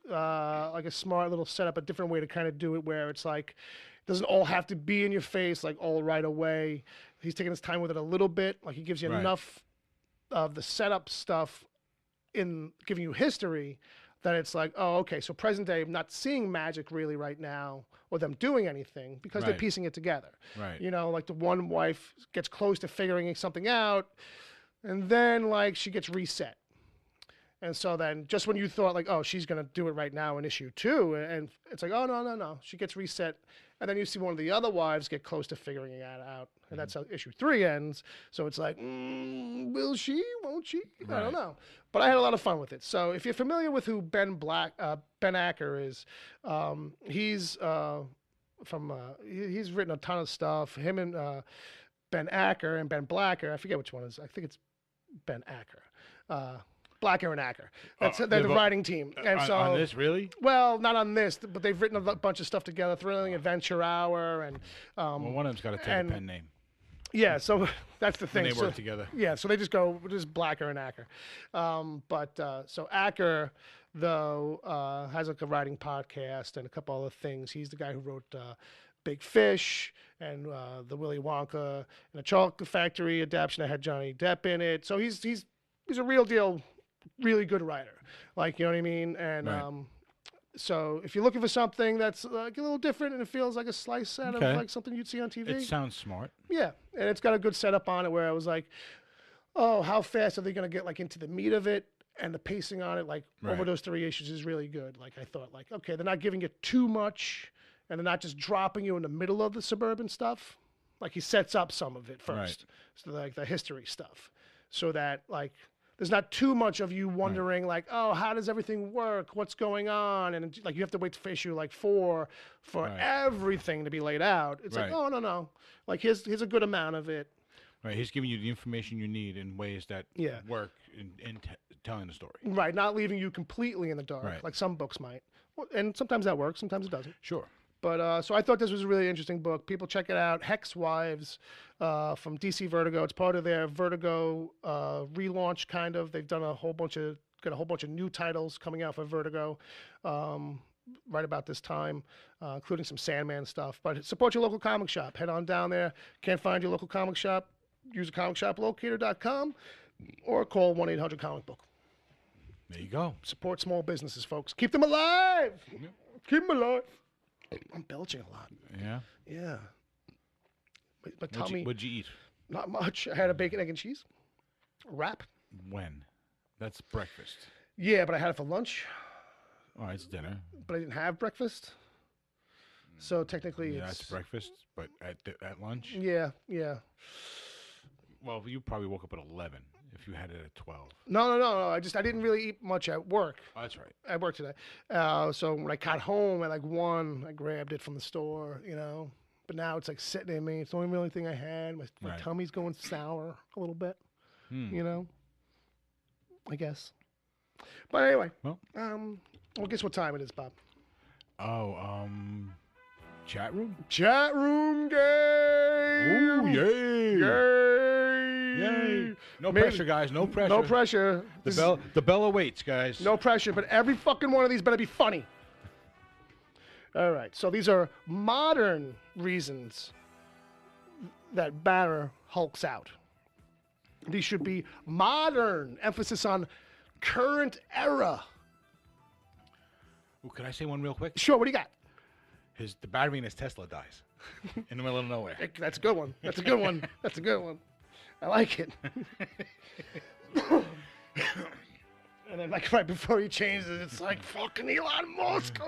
like a smart little setup, a different way to kind of do it, where it's like it doesn't all have to be in your face like all right away. He's taking his time with it a little bit, like he gives you enough of the setup stuff in giving you history that it's like, oh, okay, so present day, I'm not seeing magic really right now or them doing anything because they're piecing it together. Right. You know, like the one wife gets close to figuring something out, and then like she gets reset. And so then just when you thought like, oh, she's going to do it right now in issue 2, and it's like, oh, no. She gets reset. And then you see one of the other wives get close to figuring it out. And that's how issue 3 ends. So it's like, will she? Won't she? I don't know. But I had a lot of fun with it. So if you're familiar with who Ben Acker is, he's he's written a ton of stuff. Him and Ben Acker and Ben Blacker. I forget which one it is. I think it's Ben Acker. Blacker and Acker. They're the writing team. And so on this, really? Well, not on this, but they've written a bunch of stuff together. Thrilling Adventure Hour and well, one of them's got to take a pen name. Yeah, so that's the thing. And they work together. Yeah, so they just go just Blacker and Acker. So Acker though has like a writing podcast and a couple other things. He's the guy who wrote Big Fish and the Willy Wonka and the Chocolate Factory adaptation that had Johnny Depp in it. So he's a real deal, really good writer. Like, you know what I mean? And so if you're looking for something that's like a little different and it feels like a slice out of like something you'd see on TV. It sounds smart. Yeah, and it's got a good setup on it where I was like, oh, how fast are they going to get like into the meat of it? And the pacing on it, like over those 3 issues is really good. Like I thought, like, okay, they're not giving you too much and they're not just dropping you in the middle of the suburban stuff. Like he sets up some of it first. So like the history stuff. So that like there's not too much of you wondering like, oh, how does everything work? What's going on? And like you have to wait for issue like 4 for everything to be laid out. It's like, oh, no. Like here's a good amount of it. Right. He's giving you the information you need in ways that work in telling the story. Right. Not leaving you completely in the dark like some books might. And sometimes that works. Sometimes it doesn't. Sure. But so I thought this was a really interesting book. People check it out. Hex Wives from DC Vertigo. It's part of their Vertigo relaunch, kind of. They've done got a whole bunch of new titles coming out for Vertigo right about this time, including some Sandman stuff. But support your local comic shop. Head on down there. Can't find your local comic shop? Use comicshoplocator.com or call 1-800-COMIC-BOOK. There you go. Support small businesses, folks. Keep them alive. Keep them alive. I'm belching a lot. Yeah? Yeah. But tell me. What'd you eat? Not much. I had a bacon, egg, and cheese wrap. When? That's breakfast. Yeah, but I had it for lunch. Oh, it's dinner. But I didn't have breakfast. So technically it's breakfast, but at lunch? Yeah. Well, you probably woke up at 11 if you had it at 12. No. I didn't really eat much at work. Oh, that's right. At work today. So when I got home at like 1, I grabbed it from the store, you know. But now it's like sitting in me. It's the only really thing I had. My tummy's going sour a little bit, you know. I guess. But anyway, well, guess what time it is, Bob? Oh, chat room? Chat room game! Ooh, yay! Yay! No pressure, guys. No pressure. No pressure. The bell awaits, guys. No pressure, but every fucking one of these better be funny. All right, so these are modern reasons that Banner hulks out. These should be modern, emphasis on current era. Ooh, can I say one real quick? Sure, what do you got? The battery in his Tesla dies in the middle of nowhere. That's a good one. That's a good one. That's a good one. I like it. And then, like, right before he changes it, it's like, fucking Elon Musk.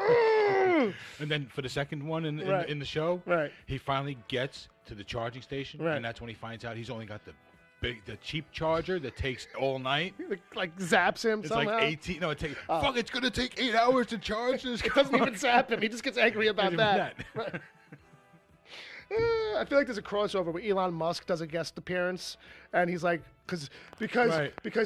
And then for the second one in the show, he finally gets to the charging station, and that's when he finds out he's only got the cheap charger that takes all night. Like zaps him it's somehow. Like 18. No, fuck, it's going to take 8 hours to charge this car. It doesn't even zap him. He just gets angry about that. I feel like there's a crossover where Elon Musk does a guest appearance, and he's like, because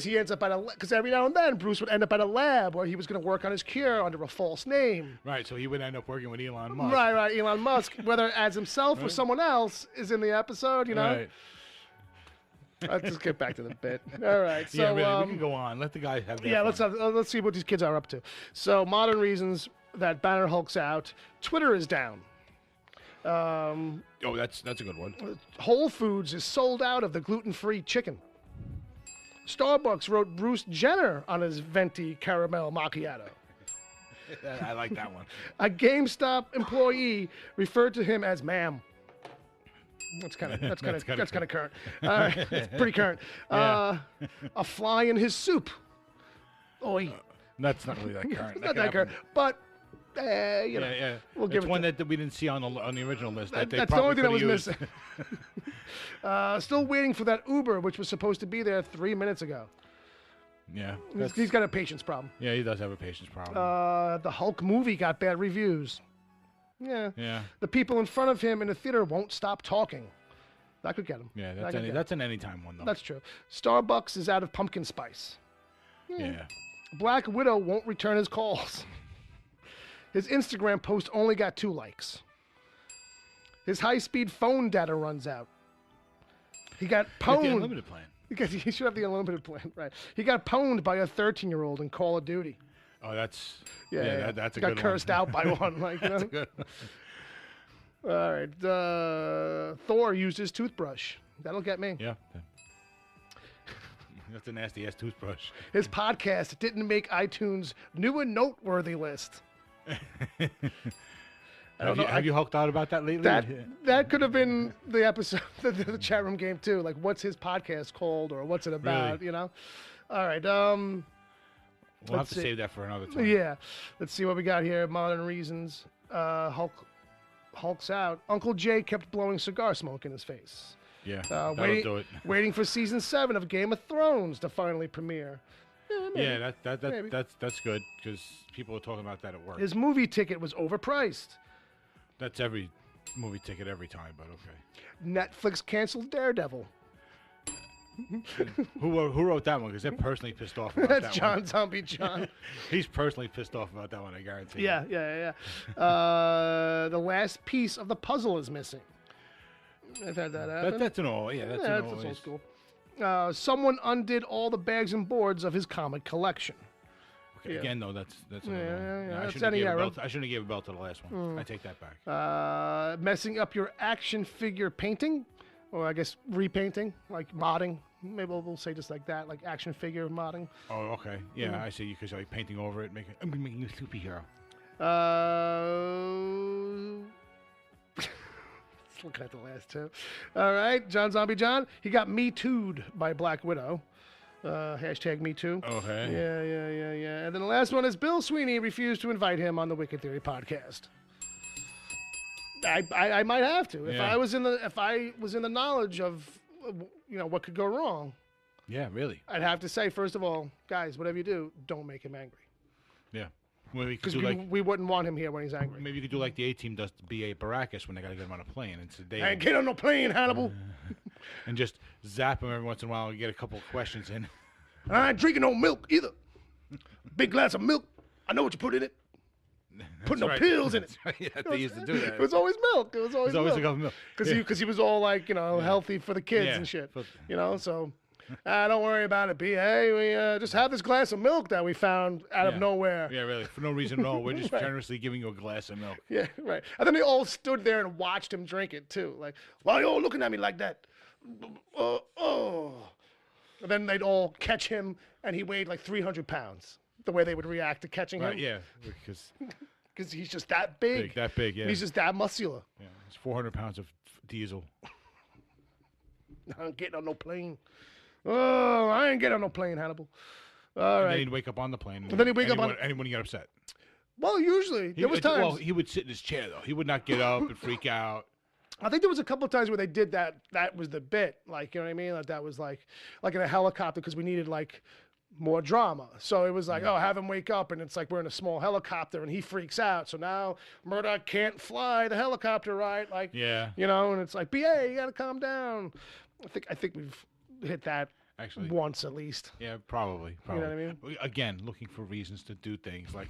he ends up at because every now and then Bruce would end up at a lab where he was going to work on his cure under a false name. Right, so he would end up working with Elon Musk. Right, Elon Musk, whether as himself or someone else is in the episode, you know. Right. Let's just get back to the bit. All right, so Yeah, really, we can go on. Let the guys have their fun. let's see what these kids are up to. So, modern reasons that Banner hulks out. Twitter is down. Oh, that's a good one. Whole Foods is sold out of the gluten-free chicken. Starbucks wrote Bruce Jenner on his venti caramel macchiato. I like that one. A GameStop employee referred to him as "ma'am." That's kind of current. It's pretty current. Yeah. A fly in his soup. Oi. That's not really that current. Not that current, but you know, Yeah. we'll give it's it one that we didn't see on the original list. That they that's the only thing that probably was could've missing. Still waiting for that Uber, which was supposed to be there 3 minutes ago. Yeah. He's got a patience problem. Yeah, he does have a patience problem. The Hulk movie got bad reviews. Yeah. Yeah. The people in front of him in the theater won't stop talking. That could get him. Yeah, that's an anytime one, though. That's true. Starbucks is out of pumpkin spice. Yeah. Black Widow won't return his calls. His Instagram post only got 2 likes. His high-speed phone data runs out. He got pwned. The unlimited plan. Because he should have the unlimited plan, right? He got pwned by a 13-year-old in Call of Duty. Oh, that's Got that's a good one. Got cursed out by one, like, you know? That's a good one. All right. Thor used his toothbrush. That'll get me. Yeah. That's a nasty ass toothbrush. His podcast didn't make iTunes' new and noteworthy list. Have you hulked out about that lately? That could have been the episode, the chat room game too. Like, what's his podcast called, or what's it about? Really? You know. All right. We'll have to save that for another time. Yeah. Let's see what we got here. Modern reasons. Hulk's out. Uncle Jay kept blowing cigar smoke in his face. Yeah. That'll do it. Waiting for season 7 of Game of Thrones to finally premiere. Yeah, that's good because people are talking about that at work. His movie ticket was overpriced. That's every movie ticket every time, but okay. Netflix canceled Daredevil. Who wrote that one? Because they're personally pissed off about that one. That's John Zombie John. He's personally pissed off about that one, I guarantee. Yeah. The last piece of the puzzle is missing. I've had that happen. That's an old, that's old school. Someone undid all the bags and boards of his comic collection. Okay, again, though, that's yeah. I shouldn't have gave a belt to the last one. I take that back. Messing up your action figure painting, or I guess repainting, like modding. Maybe we'll say just like that, like action figure modding. Oh, okay. Yeah, I see. Because you're like painting over it, I'm making you a superhero. Looking at the last 2. All right, John Zombie John. He got Me Too'd by Black Widow. Hashtag Me Too. Okay. Yeah. And then the last one is Bill Sweeney refused to invite him on the Wicked Theory podcast. I might have to if I was in the knowledge of what could go wrong. Yeah, really. I'd have to say, first of all, guys, whatever you do, don't make him angry. Yeah. Because we wouldn't want him here when he's angry. Maybe you could do like the A-Team does to B.A. Baracus when they got to get him on a plane. I ain't get on no plane, Hannibal. And just zap him every once in a while and get a couple of questions in. I ain't drinking no milk either. Big glass of milk. I know what you put in it. Put no pills in it. Yeah, they used to do that. It was always milk. It was always a cup of milk. Because he was all like, healthy for the kids and shit. So... don't worry about it, B. Hey, we just have this glass of milk that we found out of nowhere. Yeah, really. For no reason at all. We're just generously giving you a glass of milk. Yeah, right. And then they all stood there and watched him drink it, too. Like, why are you all looking at me like that? And then they'd all catch him, and he weighed like 300 pounds, the way they would react to catching him. Yeah, because he's just that big. That big, yeah. He's just that muscular. Yeah, it's 400 pounds of diesel. I ain't getting on no plane. Oh, I ain't getting on no plane, Hannibal. All right. Then he'd wake up on the plane. And then he'd wake up on... Anyone get upset? Well, usually. There was times... Well, he would sit in his chair, though. He would not get up and freak out. I think there was a couple of times where they did that. That was the bit. Like, you know what I mean? That was like in a helicopter because we needed, like, more drama. So it was like, oh, have him wake up, and it's like we're in a small helicopter, and he freaks out. So now Murdoch can't fly the helicopter, right? Like, you know, and it's like, BA, you got to calm down. I think we've hit that actually once at least. Yeah, probably. You know what I mean? Again, looking for reasons to do things like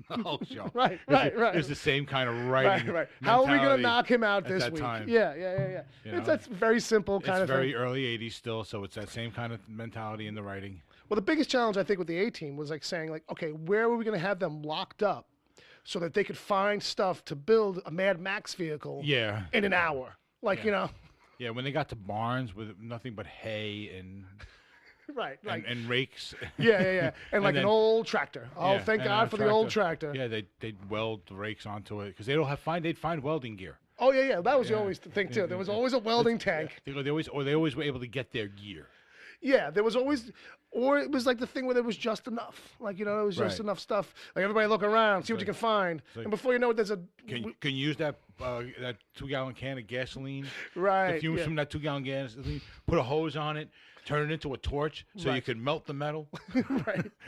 the whole show. right. It's the same kind of writing. Right. How are we going to knock him out this week? Time. Yeah. It's that very simple kind of thing. It's very early 80s still, so it's that same kind of mentality in the writing. Well, the biggest challenge, I think, with the A-Team was like saying, like, okay, where were we going to have them locked up so that they could find stuff to build a Mad Max vehicle in an hour? Like, you know. Yeah, when they got to barns with nothing but hay and and rakes. Yeah. And like an old tractor. Oh, thank God for the old tractor. Yeah, they'd weld the rakes onto it because they'd find welding gear. Oh yeah. That was always the thing too. There was always a welding tank. They always were able to get their gear. Yeah, there was always, or it was like the thing where there was just enough. Like, you know, there was just enough stuff. Like, everybody look around, see what you can find. And before you know it, there's a... Can you use that 2-gallon can of gasoline? Right. The fumes from that 2-gallon gasoline, put a hose on it, turn it into a torch so you can melt the metal.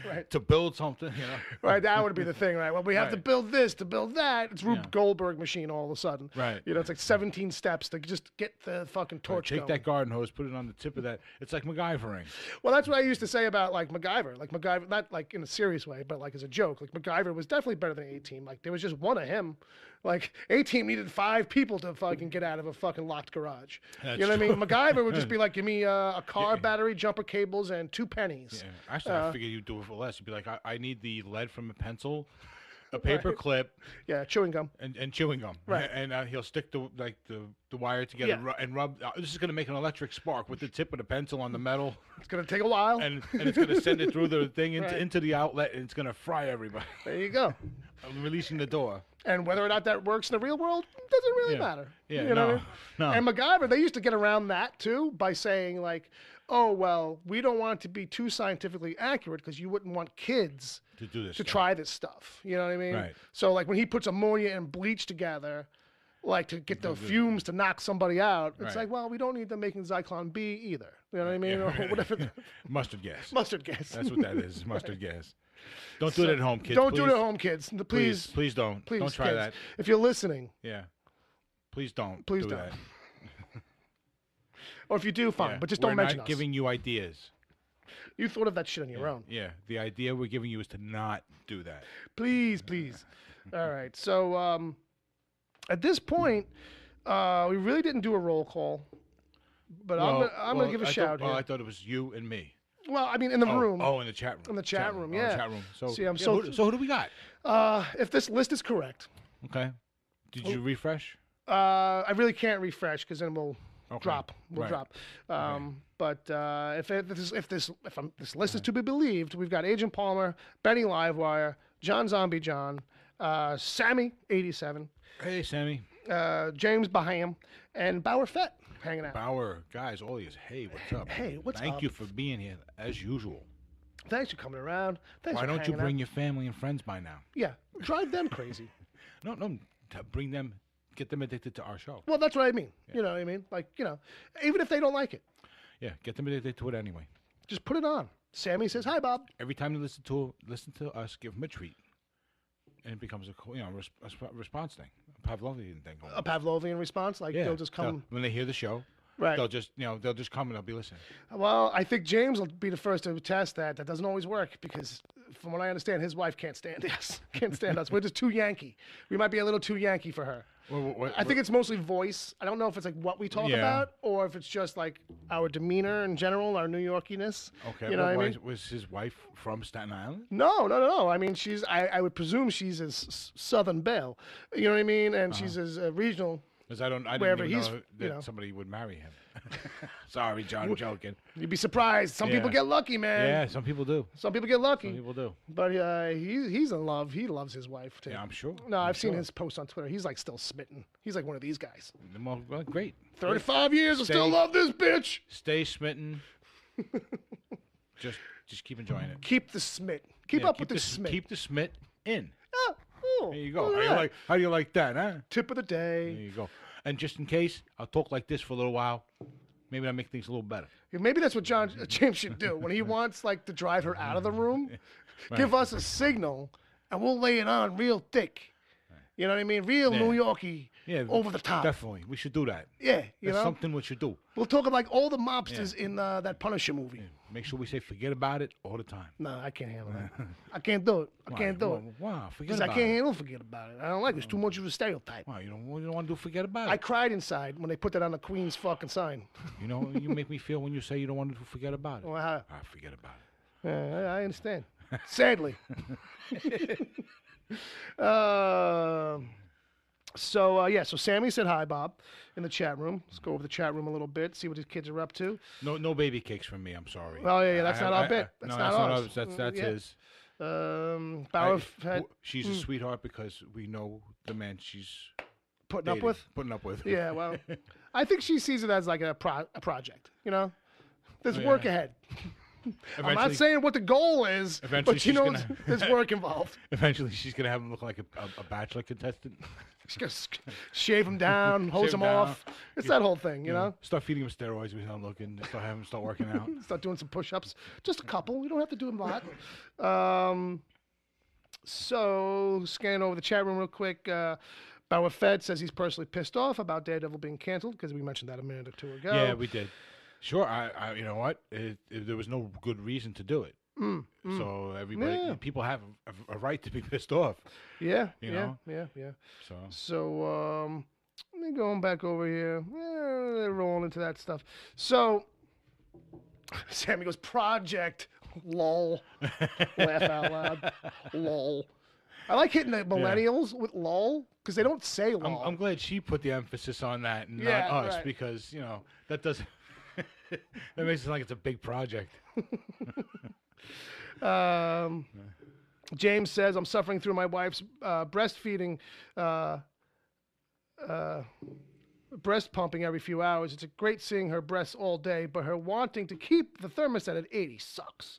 right. To build something, you know. Right, that would be the thing, right? Well, we have to build this, to build that. It's Rube Goldberg machine all of a sudden. Right. You know, it's like 17 steps to just get the fucking torch Take going. that garden hose, put it on the tip of that. It's like MacGyvering. Well, that's what I used to say about, like, MacGyver. Like, MacGyver, not, like, in a serious way, but, like, as a joke. Like, MacGyver was definitely better than A-Team. Like, there was just one of him. Like, A-Team needed 5 people to fucking get out of a fucking locked garage. You know what I mean? MacGyver would just be like, give me a car battery, jumper cables, and 2 pennies. Yeah. Actually, I figured you'd do it for less. You'd be like, I need the lead from a pencil, a paper clip. Yeah, chewing gum. And chewing gum. Right. And he'll stick the wire together and rub. This is going to make an electric spark with the tip of the pencil on the metal. It's going to take a while. And it's going to send it through the thing into the outlet, and it's going to fry everybody. There you go. I'm releasing the door. And whether or not that works in the real world doesn't really matter. Yeah, you know what I mean? No. And MacGyver, they used to get around that too by saying like, oh, well, we don't want it to be too scientifically accurate because you wouldn't want kids to do this, try this stuff. You know what I mean? Right. So like when he puts ammonia and bleach together, like to get the fumes to knock somebody out, it's like, well, we don't need them making Zyklon B either. You know what I mean? Or whatever. Mustard gas. Mustard gas. That's what that is. Mustard gas. Don't do it at home, kids. Don't do it at home, kids. Please don't. Please, don't try kids. that. If you're listening. Yeah. Please don't. Please do don't. that. Or if you do, fine. But just don't mention us. We're not giving you ideas. You thought of that shit on your own. Yeah. The idea we're giving you is to not do that. Please. All right. So at this point, we really didn't do a roll call. But I'm going to give a shout here. I thought it was you and me. Well, I mean, in the room. Oh, in the chat room. In the chat room, yeah. In the chat room. So, see, so who do we got? If this list is correct. Okay. Did you refresh? I really can't refresh because then we'll drop. We'll drop. But if this list is to be believed, we've got Agent Palmer, Benny Livewire, John Zombie John, Sammy 87. Hey, Sammy. James Baham, and Bauer Fett hanging out. Bauer, guys, all these. Hey, what's up? Hey, what's up? Thank you for being here as usual. Thanks for coming around. Thanks Why for don't you hanging bring out. your family and friends by now? Yeah, drive them crazy. No, bring them, get them addicted to our show. Well, that's what I mean. You know what I mean? Like, you know, even if they don't like it. Yeah, get them addicted to it anyway. Just put it on. Sammy says, "Hi, Bob." Every time they listen to us, give them a treat, and it becomes a response thing, a Pavlovian thing. A Pavlovian response, like they'll just come when they hear the show. Right. They'll just come and they'll be listening. Well, I think James will be the first to attest that doesn't always work because, from what I understand, his wife can't stand us. We're just too Yankee. We might be a little too Yankee for her. I think it's mostly voice. I don't know if it's like what we talk about or if it's just like our demeanor in general, our New Yorkiness. Okay. You know what I mean? Was his wife from Staten Island? No. I mean, I would presume she's as Southern Belle. You know what I mean? And she's as regional. Because I didn't even know that somebody would marry him. Sorry, John, I'm joking. You'd be surprised. Some people get lucky, man. Yeah, some people do. Some people get lucky. Some people do. But he's in love. He loves his wife, too. Yeah, I'm sure. No, I've seen his post on Twitter. He's like still smitten. He's like one of these guys. Well, great. 35 years, I still love this bitch. Stay smitten. just keep enjoying it. Keep the smit. Keep up with the smit. Keep the smit in. Oh, there you go. How do you like that, huh? Tip of the day. There you go. And just in case, I'll talk like this for a little while. maybe that make things a little better. Maybe that's what James should do when he wants like to drive her out of the room. Right. Give us a signal, and we'll lay it on real thick. You know what I mean? Real New Yorkie, over the top. Definitely, we should do that. Yeah, That's something we should do. We'll talk like all the mobsters in that Punisher movie. Yeah. Make sure we say forget about it all the time. No, I can't handle that. I can't do it. I can't do it. Wow, forget Because about it. I can't handle forget about it. I don't like it. It's too much of a stereotype. Wow, you don't want to do forget about it. I cried inside when they put that on the Queen's fucking sign. You know, you make me feel when you say you don't want to forget about it. Well, Forget about it. yeah, I understand. Sadly. So Sammy said hi, Bob, in the chat room. Let's go over the chat room a little bit, see what his kids are up to. No baby cakes from me. I'm sorry. Oh yeah, that's not our bit. That's not ours. That's his. Bauer had She's a sweetheart because we know the man she's putting dating, up with. Putting up with. Yeah, well, I think she sees it as like a project. You know, there's work ahead. I'm not saying what the goal is, but she knows there's work involved. Eventually, she's gonna have him look like a bachelor contestant. She's gonna shave him down, hose him off. It's that whole thing, you know. Start feeding him steroids when he's not looking. Start working out. Start doing some push-ups. Just a couple. We don't have to do them a lot. So scan over the chat room real quick. Bauer Fed says he's personally pissed off about Daredevil being canceled because we mentioned that a minute or two ago. Yeah, we did. Sure, I you know what? There was no good reason to do it. So everybody, people have a right to be pissed off. Yeah, you know? Yeah. So let me go back over here. They're rolling into that stuff. So Sammy goes, Project, lol. Laugh out loud, lol. I like hitting the millennials with lol because they don't say lol. I'm glad she put the emphasis on that and not us because that doesn't. That makes it sound like it's a big project. James says, I'm suffering through my wife's breastfeeding, breast pumping every few hours. It's great seeing her breasts all day, but her wanting to keep the thermostat at 80 sucks.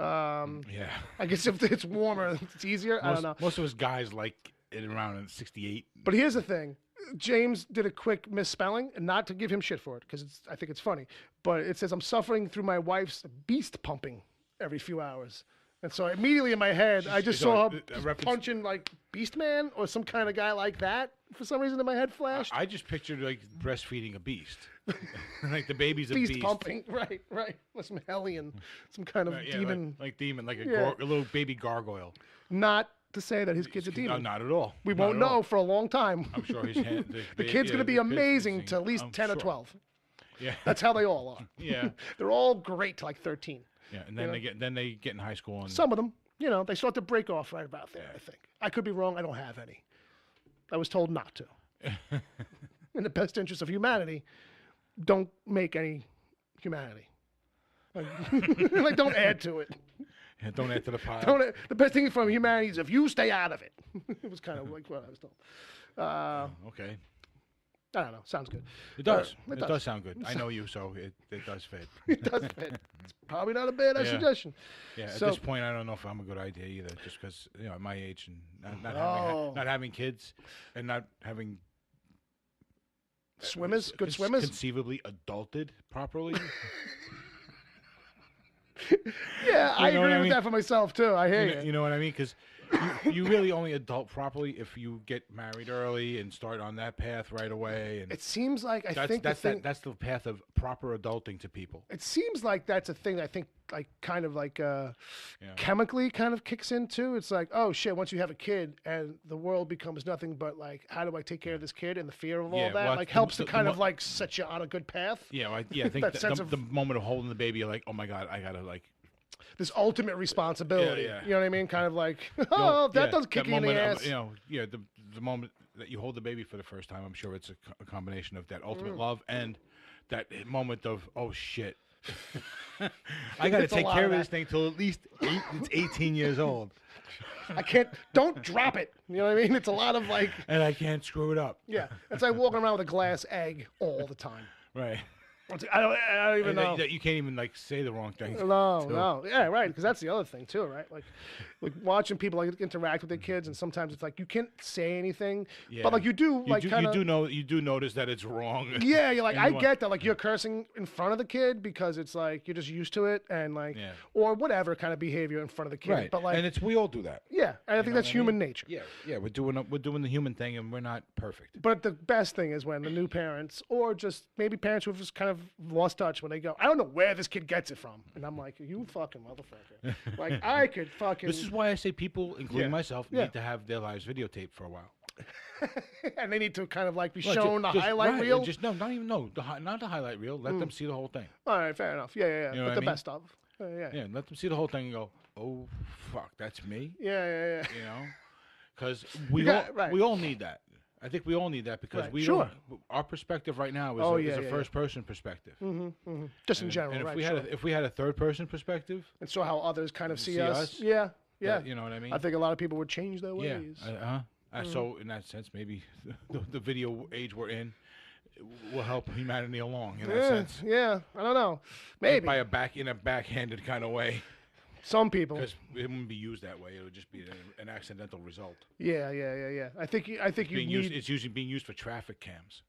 Yeah. I guess if it's warmer, it's easier. I don't know. Most of us guys like it around 68. But here's the thing. James did a quick misspelling, and not to give him shit for it, because I think it's funny. But it says, I'm suffering through my wife's beast pumping every few hours. And so immediately in my head, I just saw her punching like Beast Man or some kind of guy like that. For some reason in my head flashed. I just pictured like breastfeeding a beast. Like the baby's a beast. Beast pumping, right. Like some hellion, some kind of demon. Like demon, like a little baby gargoyle. Not to say that his kid's a demon. No, not at all. We won't know for a long time. I'm sure he's the kid's going to be amazing to at least 10 or 12. Yeah. That's how they all are. Yeah. They're all great to like 13. Yeah, and then they get in high school and some of them, they start to break off right about there, I think. I could be wrong, I don't have any. I was told not to. In the best interest of humanity, don't make any humanity. Like don't add to it. Yeah, don't add to the pile. The best thing from humanity is if you stay out of it. It was kind of like what I was told. Okay. I don't know. Sounds good. It does. It does sound good. I know you, so it does fit. It does fit. It's probably not a bad suggestion. Yeah. At this point, I don't know if I'm a good idea either, just because at my age and not having kids and not having swimmers, good swimmers, conceivably adulted properly. Yeah, I agree with that for myself too. I hear you. You know what I mean? Because you really only adult properly if you get married early and start on that path right away. And it seems like that's the path of proper adulting to people. It seems like that's a thing. I think like kind of like chemically kind of kicks into. It's like, oh shit, once you have a kid and the world becomes nothing but like, how do I take care of this kid, and the fear of all that like helps to kind of like set you on a good path. Yeah, I think the moment of holding the baby, you're like, oh my god, I gotta like. This ultimate responsibility. You know what I mean? Kind of like, oh, that doesn't kick you in the ass. The moment that you hold the baby for the first time, I'm sure it's a combination of that ultimate love and that moment of, oh shit, I got to take care of this thing till at least it's 18 years old. Don't drop it. You know what I mean? It's a lot of like. And I can't screw it up. Yeah. It's like walking around with a glass egg all the time. Right. I don't even know. That you can't even like say the wrong thing. No. Yeah, right. Because that's the other thing too, right? Like watching people like interact with their kids, and sometimes it's like you can't say anything, but like you do notice that it's wrong. Yeah, you're like, I get that. Like you're cursing in front of the kid because it's like you're just used to it, and like or whatever kind of behavior in front of the kid. Right. But like, and we all do that. Yeah, and I think that's human nature. Yeah. We're doing the human thing, and we're not perfect. But the best thing is when the new parents, or just maybe parents who have just kind of lost touch, when they go, I don't know where this kid gets it from, and I'm like, you fucking motherfucker. Like I could fucking. This is why I say people, including myself, need to have their lives videotaped for a while. And they need to kind of like be shown the highlight reel. Not the highlight reel. Let them see the whole thing. All right, fair enough. Yeah. You know but the best of. Yeah, let them see the whole thing and go, oh fuck, that's me. Yeah. You know, because we all need that. I think we all need that because our perspective right now is a first person perspective. Just in general, and if we had a third person perspective and saw how others kind of see us. Yeah. You know what I mean? I think a lot of people would change their ways. So in that sense, maybe the video age we're in will help humanity along in that sense. Yeah, I don't know. Maybe in a backhanded kind of way. Some people, because it wouldn't be used that way. It would just be an accidental result. Yeah. I think it's usually being used for traffic cams.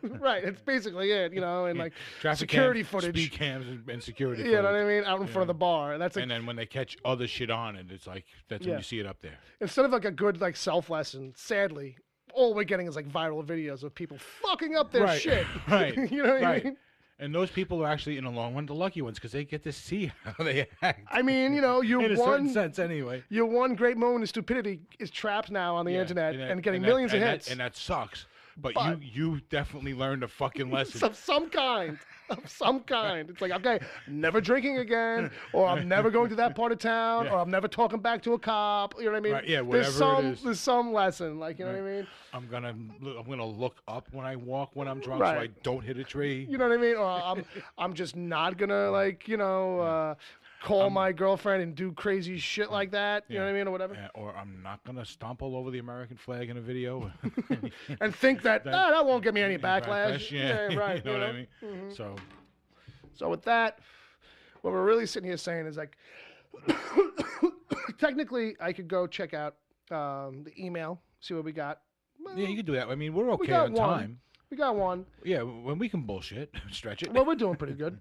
Right, it's basically it, you know, and like traffic security cams, footage, speed cams, and security. You know what I mean? Out in front of the bar, and and then when they catch other shit on it, it's like that's when you see it up there. Instead of like a good like self lesson, sadly, all we're getting is like viral videos of people fucking up their shit. Right. You know what I mean? And those people are actually, in the long run, the lucky ones because they get to see how they act. I mean, you know, in a certain sense, anyway. Your one great moment of stupidity is trapped now on the internet and getting millions of hits. And that sucks. But you definitely learned a fucking lesson. Of some kind. It's like, okay, never drinking again, or I'm never going to that part of town, or I'm never talking back to a cop. You know what I mean? Right, yeah, whatever it is. There's some lesson, like, you know what I mean? I'm gonna look up when I walk when I'm drunk, so I don't hit a tree. You know what I mean? Or I'm just not gonna like, you know. Call my girlfriend and do crazy shit like that, you know what I mean, or whatever. Yeah, or I'm not gonna stomp all over the American flag in a video, and think that that won't get me any backlash. Yeah, right. You know what I mean? Mm-hmm. So with that, what we're really sitting here saying is like, technically, I could go check out the email, see what we got. Well, yeah, you can do that. I mean, we're okay on time. We got one. Yeah, when we can bullshit, stretch it. Well, we're doing pretty good.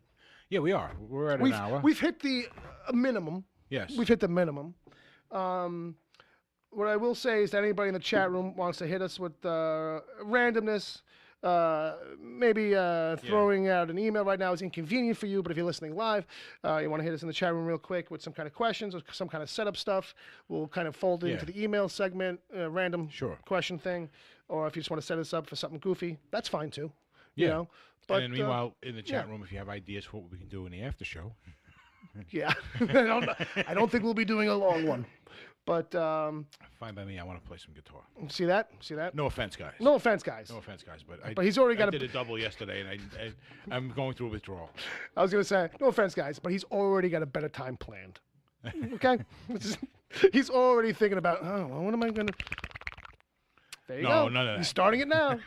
Yeah, we are. We're at an hour. We've hit the minimum. Yes. We've hit the minimum. What I will say is that anybody in the chat room wants to hit us with randomness, maybe throwing out an email right now is inconvenient for you, but if you're listening live, you want to hit us in the chat room real quick with some kind of questions or some kind of setup stuff, we'll kind of fold it into the email segment, random question thing, or if you just want to set us up for something goofy, that's fine too. You know? But, and then meanwhile, in the chat room, if you have ideas for what we can do in the after show. Yeah. I don't think we'll be doing a long one. But fine by me. I want to play some guitar. See that? No offense, guys. No offense, guys. But he's already got I did a double yesterday, and I'm going through a withdrawal. I was going to say, no offense, guys, but he's already got a better time planned. Okay? He's already thinking about, well, what am I going to... There you go. No. He's starting it now.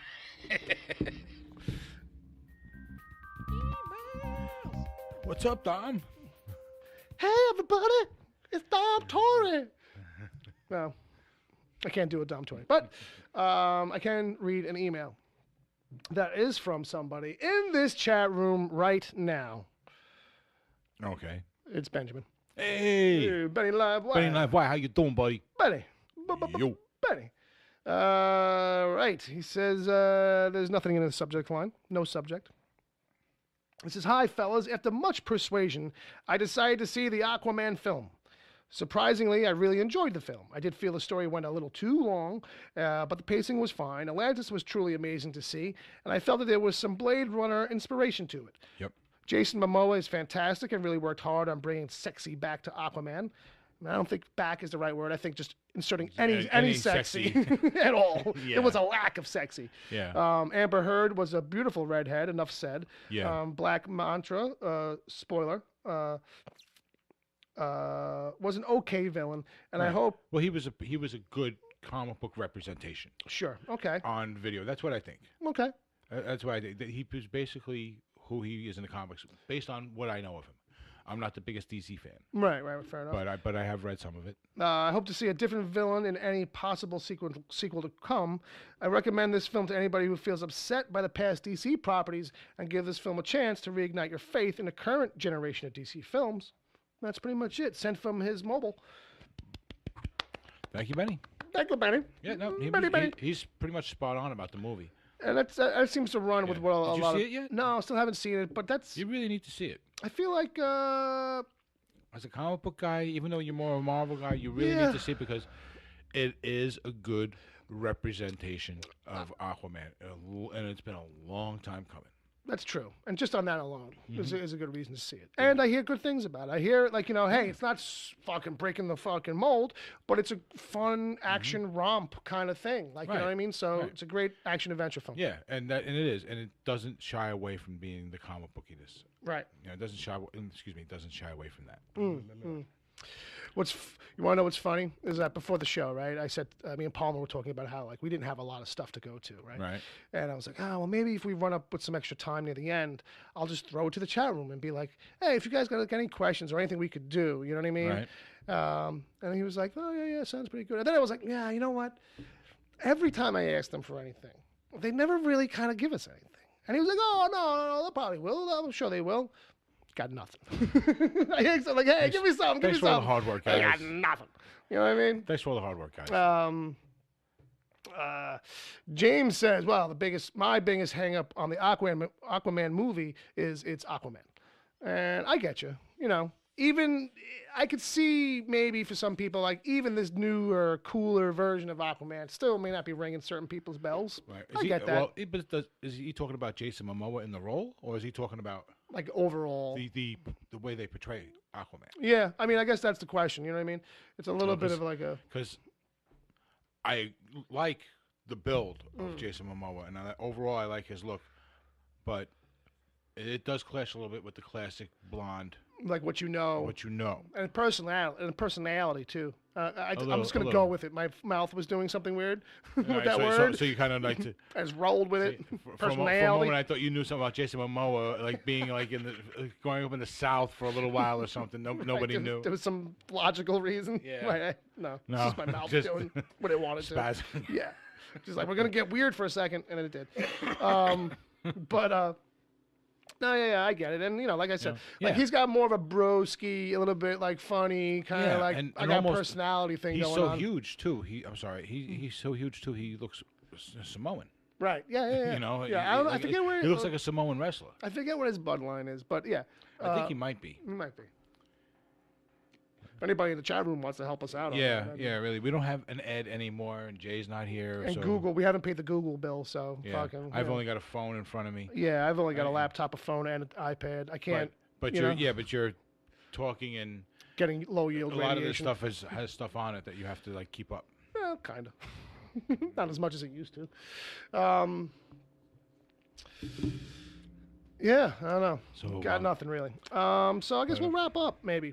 What's up, Dom? Hey, everybody. It's Dom Torrey. No, I can't do a Dom Torrey. But I can read an email that is from somebody in this chat room right now. Okay. It's Benjamin. Hey. Benny Live. Why? Benny Live. Why? How you doing, buddy? Benny. Yo. Benny. Right. He says there's nothing in the subject line. No subject. It says, hi, fellas. After much persuasion, I decided to see the Aquaman film. Surprisingly, I really enjoyed the film. I did feel the story went a little too long, but the pacing was fine. Atlantis was truly amazing to see, and I felt that there was some Blade Runner inspiration to it. Yep. Jason Momoa is fantastic and really worked hard on bringing sexy back to Aquaman. I don't think back is the right word. I think just inserting any sexy at all. Yeah. It was a lack of sexy. Yeah. Amber Heard was a beautiful redhead. Enough said. Yeah. Black Manta, spoiler, was an okay villain, and I hope. Well, he was a good comic book representation. Sure. Okay. On video, that's what I think. Okay. That's why he was basically who he is in the comics, based on what I know of him. I'm not the biggest DC fan. Right, fair enough. But I have read some of it. I hope to see a different villain in any possible sequel to come. I recommend this film to anybody who feels upset by the past DC properties and give this film a chance to reignite your faith in the current generation of DC films. That's pretty much it. Sent from his mobile. Thank you, Benny. Thank you, Benny. Yeah, no, he's pretty much spot on about the movie. And that seems to run with what a lot of... Did you see it yet? No, still haven't seen it, but that's... You really need to see it. I feel like... As a comic book guy, even though you're more a Marvel guy, you really need to see it because it is a good representation of Aquaman. And it's been a long time coming. That's true. And just on that alone is a good reason to see it. And I hear good things about it. I hear, like, hey, it's not fucking breaking the fucking mold, but it's a fun action romp kind of thing. Like, you know what I mean? So it's a great action adventure film. Yeah, and it is. And it doesn't shy away from being the comic bookiness. Right. It doesn't shy away from that. You want to know what's funny? Is that before the show, right? I said, me and Palmer were talking about how, like, we didn't have a lot of stuff to go to, right? Right. And I was like, well, maybe if we run up with some extra time near the end, I'll just throw it to the chat room and be like, hey, if you guys got like, any questions or anything we could do, you know what I mean? Right. And he was like, oh, yeah, sounds pretty good. And then I was like, yeah, you know what? Every time I ask them for anything, they never really kind of give us anything. And he was like, oh, no, they probably will. I'm sure they will. Got nothing. I asked him, like, hey, give me something. Thanks for all the hard work, guys. I got nothing. You know what I mean? Thanks for all the hard work, guys. James says, well, my biggest hang up on the Aquaman movie is it's Aquaman. And I get you. Even I could see maybe for some people, like even this newer, cooler version of Aquaman still may not be ringing certain people's bells. Right. I get that. Well, is he talking about Jason Momoa in the role, or is he talking about like overall the way they portray Aquaman? Yeah, I mean, I guess that's the question. You know what I mean? It's a little bit of like a because I like the build of Jason Momoa, and overall I like his look, but it does clash a little bit with the classic blonde. Like what you know. And personality too. I'm just going to go with it. My mouth was doing something weird with that word. So you kind of like to... I just rolled with it. Personality. For a moment, I thought you knew something about Jason Momoa, like being like going up in the South for a little while or something. Nobody knew. There was some logical reason. Yeah. Right, no. It's just my mouth doing what it wanted to. Yeah. Just like, we're going to get weird for a second, and then it did. No, yeah, I get it. And, like I said, like he's got more of a broski, a little bit like funny, kind of like and I got a personality thing going on. He's so huge, too. He's so huge, too. He looks Samoan. Right, yeah. I forget where... He looks like a Samoan wrestler. I forget what his bloodline is, but yeah. I think he might be. He might be. If anybody in the chat room wants to help us out. Yeah, really. We don't have an Ed anymore, and Jay's not here. And Google, we haven't paid the Google bill, so fucking. I've only got a phone in front of me. Yeah, I've only got a laptop, a phone, and an iPad. I can't. But you're talking and getting low yield. A lot of this stuff has stuff on it that you have to like keep up. Well, kind of. Not as much as it used to. Yeah, I don't know. So got nothing really. So I guess we'll wrap up maybe.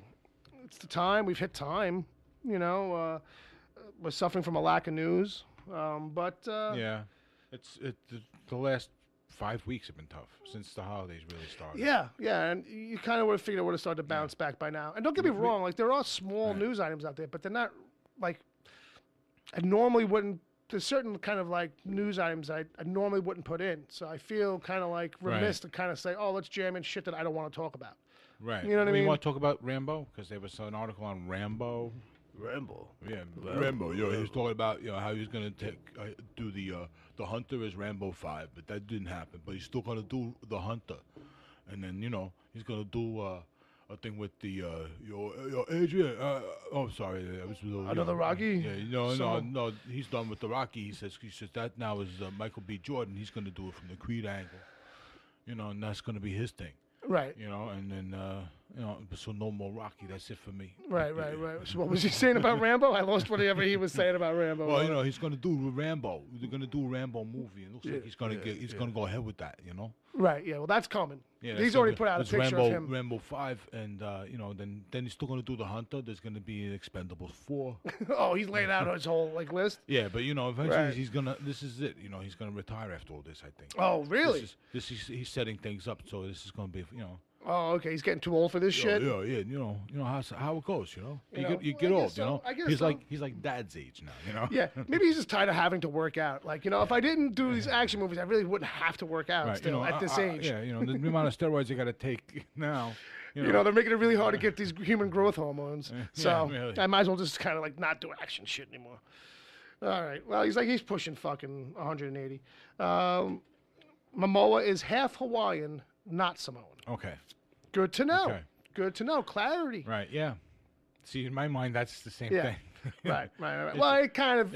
It's the time. We've hit time. We're suffering from a lack of news. Yeah, the last 5 weeks have been tough since the holidays really started. Yeah, and you kind of would have figured it would have started to bounce back by now. And don't get me wrong, like there are small news items out there, but they're not like I normally wouldn't. There's certain kind of like news items I normally wouldn't put in. So I feel kind of like remiss to kind of say, oh, let's jam in shit that I don't want to talk about. Right. You know what I mean? You want to talk about Rambo? Because there was an article on Rambo. Rambo. Yeah, Rambo. He was talking about how he was going to do the Hunter as Rambo 5, but that didn't happen. But he's still going to do the Hunter, and then he's going to do a thing with the Adrian. Sorry, that was another Rocky. Yeah, no. He's done with the Rocky. He says that now is Michael B. Jordan. He's going to do it from the Creed angle. And that's going to be his thing. Right. And then So no more Rocky. That's it for me. Right. So what was he saying about Rambo? I lost whatever he was saying about Rambo. Well, he's gonna do Rambo. They're gonna do a Rambo movie. It looks like he's gonna go ahead with that. Right. Yeah. Well, that's coming. Yeah, he's already put out a picture of him. Rambo 5, and then he's still gonna do the Hunter. There's gonna be an Expendables 4. Oh, he's laid out his whole list. Yeah, but eventually he's gonna. This is it. He's gonna retire after all this. I think. Oh, really? He's setting things up. So this is gonna be. Oh, okay. He's getting too old for this shit. Yeah. You know how it goes. You get old. So. I guess he's like Dad's age now. Yeah. Maybe he's just tired of having to work out. Like if I didn't do these action movies, I really wouldn't have to work out still at this age. Yeah. The amount of steroids you got to take now. They're making it really hard to get these human growth hormones. So really. I might as well just kind of like not do action shit anymore. All right. Well, he's pushing fucking 180. Momoa is half Hawaiian, not Samoan. Okay. Good to know. Okay. Good to know. Clarity. Right. Yeah. See, in my mind, that's the same thing. Right. Well, it kind of.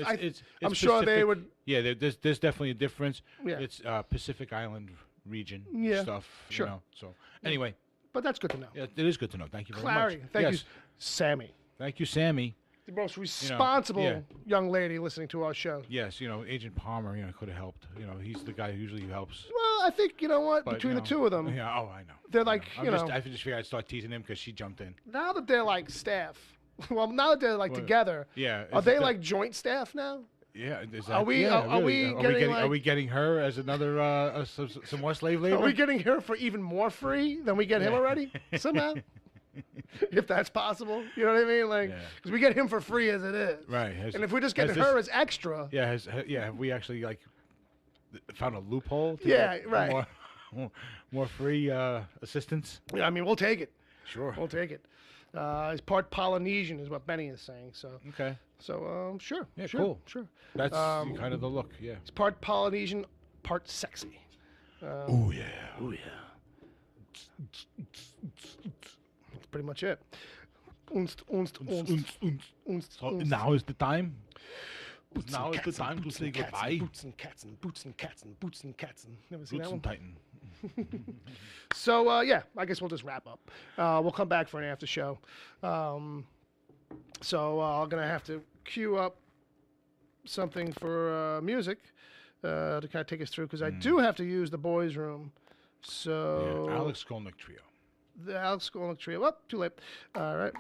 I'm sure they would. Yeah. There's definitely a difference. Yeah. It's Pacific Island region stuff. Sure. So anyway. But that's good to know. Yeah, it is good to know. Thank you very Clarity. much. Thank you, Sammy. Thank you, Sammy. The most responsible young lady listening to our show. Yes, Agent Palmer, could have helped. He's the guy who usually helps. Well, I think, what, but, between the two of them. Yeah, I know. They're like, I just figured I'd start teasing him because she jumped in. Now that they're like staff, well, now that they're like together, are they like joint staff now? Yeah, are we getting her as another some more slave labor? Are we getting her for even more free than we get him already somehow? If that's possible, you know what I mean? Like, because we get him for free as it is, right? And if we just get her as extra, have we actually like found a loophole? To right. More free assistance. Yeah, I mean, we'll take it. Sure, we'll take it. He's part Polynesian, is what Benny is saying. So okay. So sure. Yeah, sure, cool. Sure. That's kind of the look. Yeah. It's part Polynesian, part sexy. Oh yeah. That's pretty much it. So now is the time. Now is the time to say goodbye. Boots and cats and boots and cats and boots and cats and. Never seen Boots that and one? Titan. So I guess we'll just wrap up. We'll come back for an after show. So I'm gonna have to queue up something for music to kind of take us through because I do have to use the boys' room. So Alex Skolnick Trio. The Alex Skolnick Trio. Oh, too late. All right,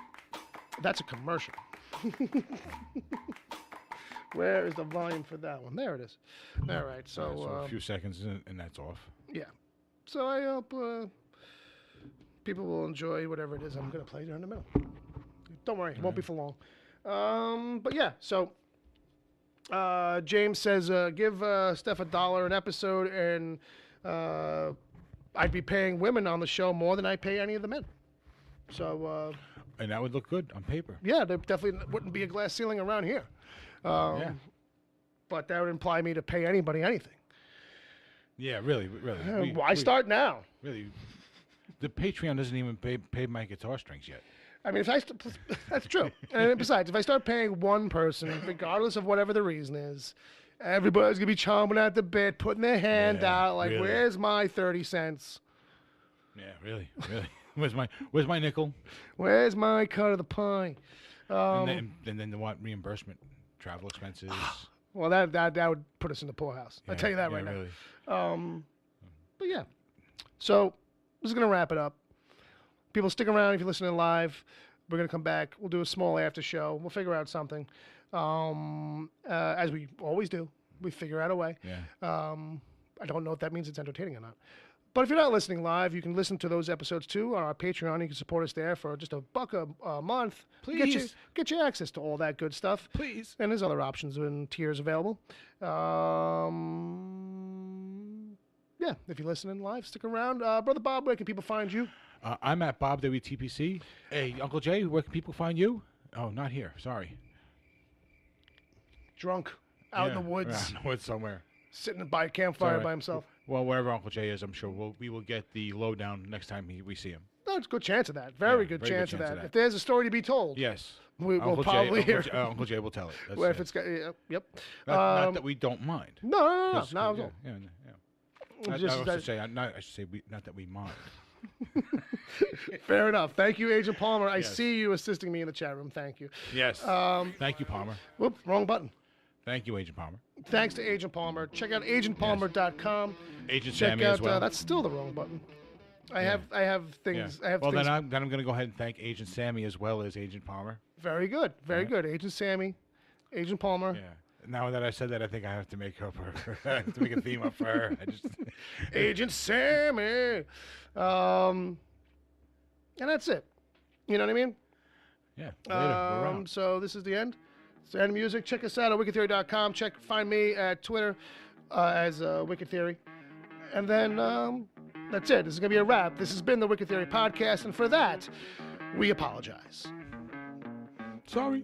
that's a commercial. Where is the volume for that one? There it is. All right, so a few seconds and that's off. Yeah. So I hope people will enjoy whatever it is I'm going to play during the middle. Don't worry, it won't be for long. But yeah, so James says, give Steph $1 an episode, and I'd be paying women on the show more than I pay any of the men. So. And that would look good on paper. Yeah, there definitely wouldn't be a glass ceiling around here. But that would imply me to pay anybody anything. Yeah, really. Why start now? Really, the Patreon doesn't even pay my guitar strings yet. I mean, that's true. And besides, if I start paying one person, regardless of whatever the reason is, everybody's gonna be chomping at the bit, putting their hand out, like, really? Where's my 30 cents? Yeah, really. Where's my nickel? Where's my cut of the pie? And then what? Reimbursement, travel expenses. Well, that would put us in the poorhouse. I'll tell you that right really. now. But yeah, so this is gonna wrap it up. People, stick around if you're listening live. We're gonna come back. We'll do a small after show. We'll figure out something, as we always do. We figure out a way. Yeah. I don't know if that means it's entertaining or not. But if you're not listening live, you can listen to those episodes too on our Patreon. You can support us there for just $1 a month. Please. Get you access to all that good stuff. Please. And there's other options and tiers available. Yeah, if you're listening live, stick around. Brother Bob, where can people find you? I'm at Bob WTPC. Hey, Uncle Jay, where can people find you? Oh, not here. Sorry. Drunk. Out in the woods. Out in the woods somewhere. Sitting by a campfire by himself. Well, wherever Uncle Jay is, I'm sure we will get the lowdown next time we see him. There's a good chance of that. Very good chance of that. If there's a story to be told. Yes. We'll probably hear it. Uncle Jay will tell it. Well, if it's got, yep. Not that we don't mind. No. I should say not that we mind. Fair enough. Thank you, Agent Palmer. I Yes. see you assisting me in the chat room. Thank you. Yes. Thank you, Palmer. Whoop, wrong button. Thank you, Agent Palmer. Thanks to Agent Palmer. Check out agentpalmer.com. Agent Check Sammy out, as well. that's still the wrong button. I have things. Yeah. I have well, things. then I'm going to go ahead and thank Agent Sammy as well as Agent Palmer. Very good. Very good. Agent Sammy, Agent Palmer. Yeah. Now that I said that, I think I have to make up for I have to make a theme up for her. I just Agent Sammy. And that's it. You know what I mean? yeah. Later. We're out. So this is the end. It's the end of music. Check us out at wickedtheory.com. Find me at Twitter as Wicked Theory. And then that's it. This is going to be a wrap. This has been the Wicked Theory podcast. And for that, we apologize. Sorry.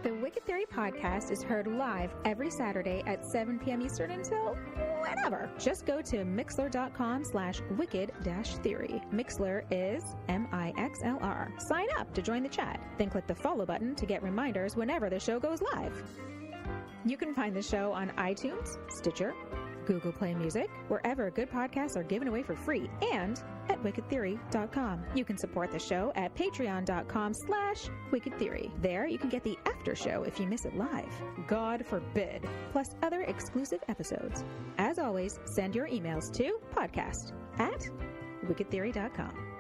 The Wicked Theory podcast is heard live every Saturday at 7 p.m. Eastern until whenever. Just go to mixler.com/wicked-theory. Mixler is MIXLR. Sign up to join the chat. Then click the follow button to get reminders whenever the show goes live. You can find the show on iTunes, Stitcher, Google Play Music, wherever good podcasts are given away for free, and at wickedtheory.com. You can support the show at patreon.com/wickedtheory. There you can get the after show if you miss it live. God forbid. Plus other exclusive episodes. As always, send your emails to podcast@wickedtheory.com.